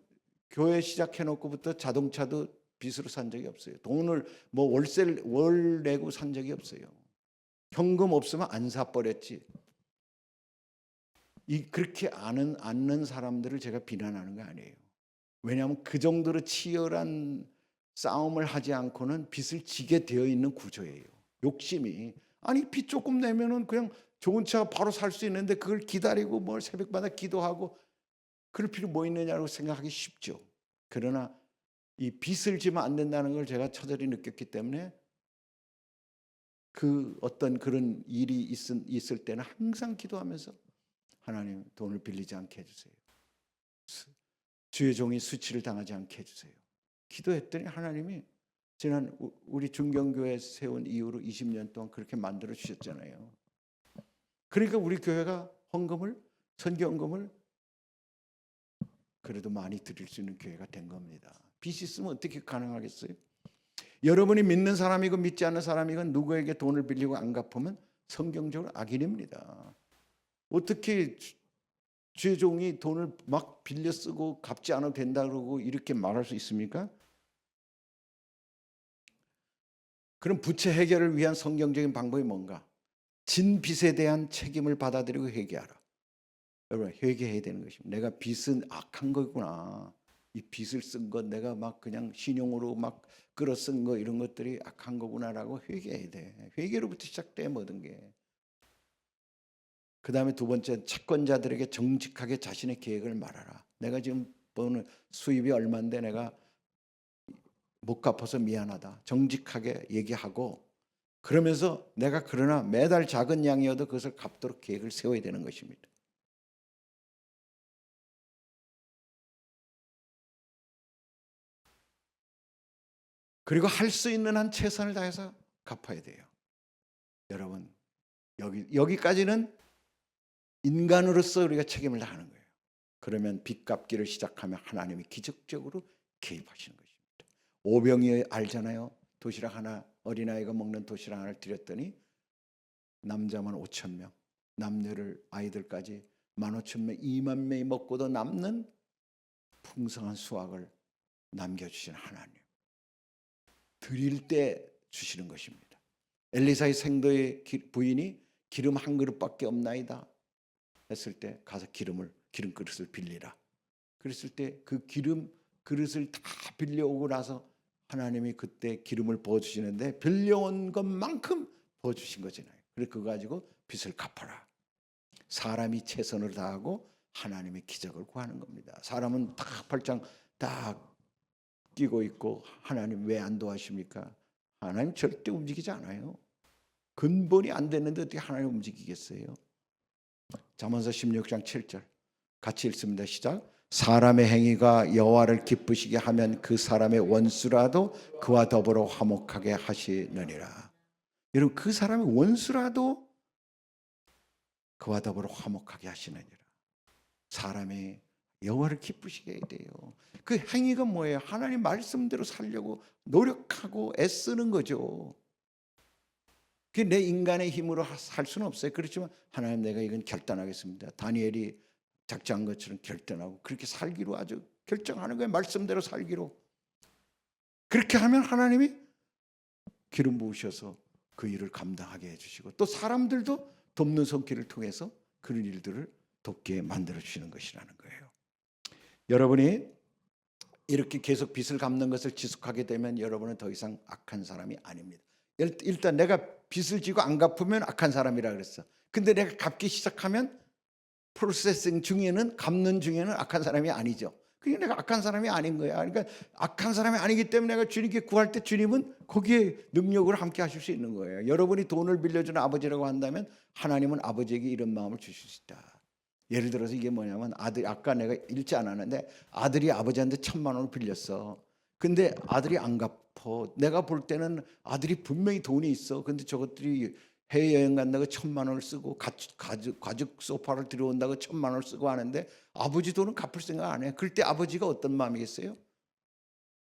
교회 시작해놓고부터 자동차도 빚으로 산 적이 없어요. 돈을 월 내고 산 적이 없어요. 현금 없으면 안 사버렸지. 그렇게 않는 사람들을 제가 비난하는 거 아니에요. 왜냐하면 그 정도로 치열한 싸움을 하지 않고는 빚을 지게 되어 있는 구조예요. 욕심이. 아니, 빚 조금 내면은 그냥 좋은 차 바로 살 수 있는데 그걸 기다리고 뭘 새벽마다 기도하고 그럴 필요 뭐 있느냐고 생각하기 쉽죠. 그러나 이 빚을 지면 안 된다는 걸 제가 처절히 느꼈기 때문에 그 어떤 그런 일이 있을 때는 항상 기도하면서 하나님, 돈을 빌리지 않게 해주세요. 주의 종이 수치를 당하지 않게 해주세요. 기도했더니 하나님이 지난 우리 중경교회 세운 이후로 20년 동안 그렇게 만들어 주셨잖아요. 그러니까 우리 교회가 선교헌금을 그래도 많이 드릴 수 있는 교회가 된 겁니다. 빚이 있으면 어떻게 가능하겠어요? 여러분이 믿는 사람이고 믿지 않는 사람이고 누구에게 돈을 빌리고 안 갚으면 성경적으로 악인입니다. 어떻게 주의 종이 돈을 막 빌려 쓰고 갚지 않아도 된다 그러고 이렇게 말할 수 있습니까? 그럼 부채 해결을 위한 성경적인 방법이 뭔가? 진 빚에 대한 책임을 받아들이고 회개하라. 여러분, 회개해야 되는 것입니다. 내가 빚은 악한 거구나. 이 빚을 쓴 것, 내가 막 그냥 신용으로 막 끌어 쓴 거, 이런 것들이 악한 거구나라고 회개해야 돼. 회개로부터 시작돼, 모든 게. 그 다음에 두 번째, 채권자들에게 정직하게 자신의 계획을 말하라. 내가 지금 버는 수입이 얼마인데 내가 못 갚아서 미안하다. 정직하게 얘기하고, 그러면서 내가 그러나 매달 작은 양이어도 그것을 갚도록 계획을 세워야 되는 것입니다. 그리고 할 수 있는 한 최선을 다해서 갚아야 돼요. 여러분, 여기까지는 인간으로서 우리가 책임을 다하는 거예요. 그러면 빚 갚기를 시작하면 하나님이 기적적으로 개입하시는 것입니다. 오병이 알잖아요. 도시락 하나, 어린아이가 먹는 도시락 하나를 드렸더니 남자만 5,000명, 남녀를 아이들까지 15,000명, 2만 명이 먹고도 남는 풍성한 수확을 남겨주신 하나님. 드릴 때 주시는 것입니다. 엘리사의 생도의 부인이 기름 한 그릇밖에 없나이다 했을 때 가서 기름 그릇을 빌리라. 그랬을 때 그 기름 그릇을 다 빌려오고 나서 하나님이 그때 기름을 부어주시는데 빌려온 것만큼 부어주신 거잖아요. 그래서 그거 가지고 빚을 갚아라. 사람이 최선을 다하고 하나님의 기적을 구하는 겁니다. 사람은 딱 팔짱 딱 끼고 있고 하나님 왜 안 도와십니까? 하나님 절대 움직이지 않아요. 근본이 안 되는데 어떻게 하나님 움직이겠어요? 잠언서 16장 7절 같이 읽습니다. 시작. 사람의 행위가 여호와를 기쁘시게 하면 그 사람의 원수라도 그와 더불어 화목하게 하시느니라. 여러분, 그 사람의 원수라도 그와 더불어 화목하게 하시느니라. 사람의 여호와를 기쁘시게 해야 돼요. 그 행위가 뭐예요? 하나님 말씀대로 살려고 노력하고 애쓰는 거죠. 그게 내 인간의 힘으로 할 수는 없어요. 그렇지만 하나님, 내가 이건 결단하겠습니다. 다니엘이 작정한 것처럼 결단하고 그렇게 살기로 아주 결정하는 거예요. 말씀대로 살기로. 그렇게 하면 하나님이 기름 부으셔서 그 일을 감당하게 해주시고, 또 사람들도 돕는 손길을 통해서 그런 일들을 돕게 만들어 주시는 것이라는 거예요. 여러분이 이렇게 계속 빚을 갚는 것을 지속하게 되면 여러분은 더 이상 악한 사람이 아닙니다. 일단 내가 빚을 지고 안 갚으면 악한 사람이라 그랬어. 근데 내가 갚기 시작하면 프로세싱 중에는, 갚는 중에는 악한 사람이 아니죠. 그게 내가 악한 사람이 아닌 거야. 그러니까 악한 사람이 아니기 때문에 내가 주님께 구할 때 주님은 거기에 능력으로 함께 하실 수 있는 거예요. 여러분이 돈을 빌려주는 아버지라고 한다면 하나님은 아버지에게 이런 마음을 주실 수 있다. 예를 들어서 이게 뭐냐면, 아들, 아까 내가 읽지 않았는데 아들이 아버지한테 1,000만 원을 빌렸어. 근데 아들이 안 갚어. 내가 볼 때는 아들이 분명히 돈이 있어. 근데 저것들이 해외여행 간다고 1,000만 원을 쓰고 가죽 소파를 들여온다고 1,000만 원을 쓰고 하는데 아버지 돈은 갚을 생각 안 해. 그럴 때 아버지가 어떤 마음이겠어요?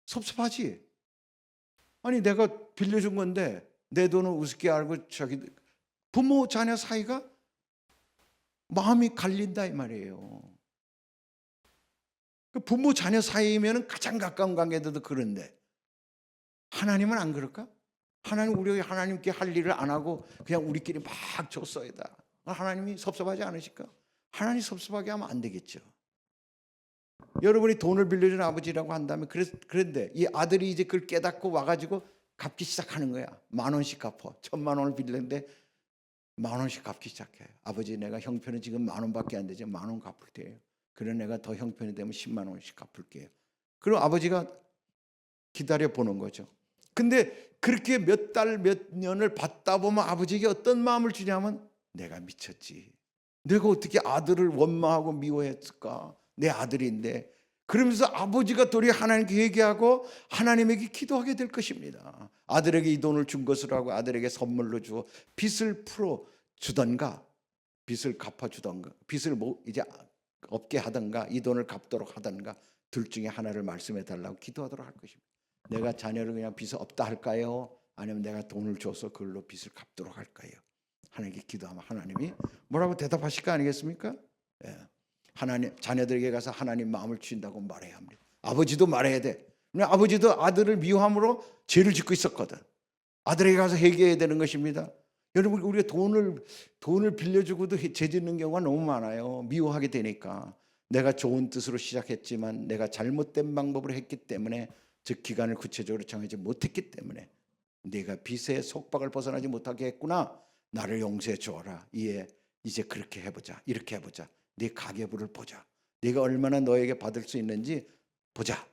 섭섭하지. 아니 내가 빌려준 건데 내 돈을 우습게 알고 자기 부모 자녀 사이가 마음이 갈린다 이 말이에요. 부모 자녀 사이면 가장 가까운 관계들도 그런데 하나님은 안 그럴까? 하나님, 우리가 하나님께 할 일을 안 하고 그냥 우리끼리 막 줬어야다. 하나님이 섭섭하지 않으실까? 하나님 섭섭하게 하면 안 되겠죠. 여러분이 돈을 빌려준 아버지라고 한다면, 그런데 이 아들이 이제 그걸 깨닫고 와가지고 갚기 시작하는 거야. 10,000원씩 갚어. 1,000만 원을 빌렸는데 10,000원씩 갚기 시작해. 아버지, 내가 형편은 지금 10,000원밖에 안 되지. 10,000원 갚을 때예요. 그래 내가 더 형편이 되면 10만 원씩 갚을게요. 그럼 아버지가 기다려 보는 거죠. 근데 그렇게 몇 달, 몇 년을 받다 보면 아버지에게 어떤 마음을 주냐면, 내가 미쳤지. 내가 어떻게 아들을 원망하고 미워했을까? 내 아들인데. 그러면서 아버지가 도리어 하나님께 회개하고 하나님에게 기도하게 될 것입니다. 아들에게 이 돈을 준 것으로 하고 아들에게 선물로 주어 빚을 풀어 주던가, 빚을 갚아 주던가, 빚을 이제 없게 하던가, 이 돈을 갚도록 하던가, 둘 중에 하나를 말씀해 달라고 기도하도록 할 것입니다. 내가 자녀를 그냥 빚이 없다 할까요? 아니면 내가 돈을 줘서 그걸로 빚을 갚도록 할까요? 하나님께 기도하면 하나님이 뭐라고 대답하실 거 아니겠습니까? 예. 하나님, 자녀들에게 가서 하나님 마음을 주신다고 말해야 합니다. 아버지도 말해야 돼. 아버지도 아들을 미워함으로 죄를 짓고 있었거든. 아들에게 가서 회개해야 되는 것입니다. 여러분, 우리가 돈을 빌려주고도 죄 짓는 경우가 너무 많아요. 미워하게 되니까. 내가 좋은 뜻으로 시작했지만 내가 잘못된 방법으로 했기 때문에, 즉 기간을 구체적으로 정하지 못했기 때문에 네가 빚의 속박을 벗어나지 못하게 했구나. 나를 용서해 주어라. 이제 그렇게 해보자. 이렇게 해보자. 네 가계부를 보자. 네가 얼마나 너에게 받을 수 있는지 보자.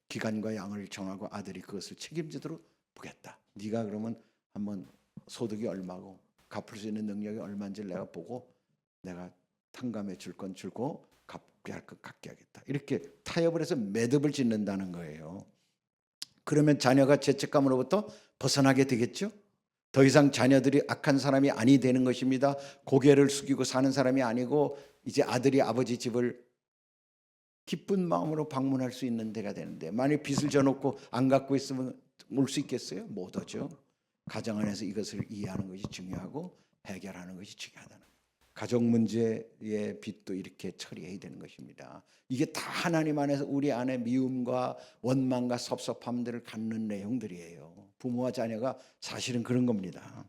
기간과 양을 정하고 아들이 그것을 책임지도록 보겠다. 네가 그러면 한번 소득이 얼마고 갚을 수 있는 능력이 얼마인지 내가 보고 내가 탕감해 줄 건 주고 갚게 할 것 갚게 하겠다. 이렇게 타협을 해서 매듭을 짓는다는 거예요. 그러면 자녀가 죄책감으로부터 벗어나게 되겠죠. 더 이상 자녀들이 악한 사람이 아니 되는 것입니다. 고개를 숙이고 사는 사람이 아니고 이제 아들이 아버지 집을 기쁜 마음으로 방문할 수 있는 데가 되는데, 만약 빚을 져놓고 안 갖고 있으면 올 수 있겠어요? 못 오죠. 가정 안에서 이것을 이해하는 것이 중요하고 해결하는 것이 중요하다는 거예요. 가족 문제의 빚도 이렇게 처리해야 되는 것입니다. 이게 다 하나님 안에서 우리 안에 미움과 원망과 섭섭함들을 갖는 내용들이에요. 부모와 자녀가 사실은 그런 겁니다.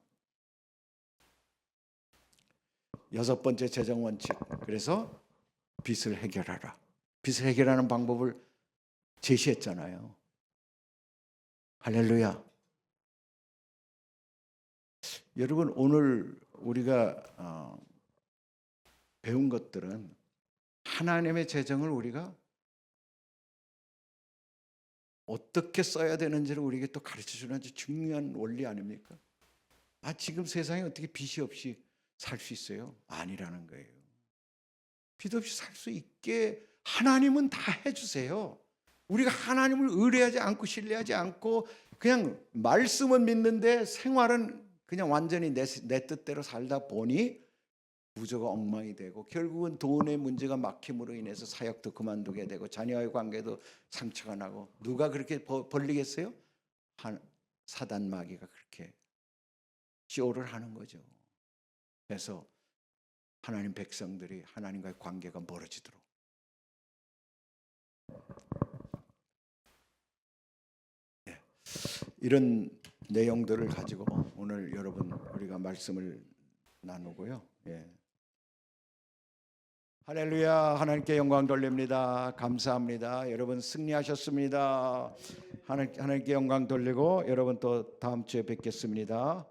6번째 재정 원칙. 그래서 빚을 해결하라. 빚을 해결하는 방법을 제시했잖아요. 할렐루야. 여러분, 오늘 우리가 배운 것들은 하나님의 재정을 우리가 어떻게 써야 되는지를 우리에게 또 가르쳐주는 아주 중요한 원리 아닙니까? 지금 세상에 어떻게 빚이 없이 살 수 있어요? 아니라는 거예요. 빚 없이 살 수 있게 하나님은 다 해주세요. 우리가 하나님을 의뢰하지 않고 신뢰하지 않고 그냥 말씀은 믿는데 생활은 그냥 완전히 내 뜻대로 살다 보니 부조가 엉망이 되고 결국은 돈의 문제가 막힘으로 인해서 사역도 그만두게 되고 자녀와의 관계도 상처가 나고, 누가 그렇게 벌리겠어요? 사단 마귀가 그렇게 쇼를 하는 거죠. 그래서 하나님 백성들이 하나님과의 관계가 멀어지도록, 이런 내용들을 가지고 오늘 여러분 우리가 말씀을 나누고요. 할렐루야. 하나님께 영광 돌립니다. 감사합니다. 여러분 승리하셨습니다. 하나님께 영광 돌리고 여러분 또 다음 주에 뵙겠습니다.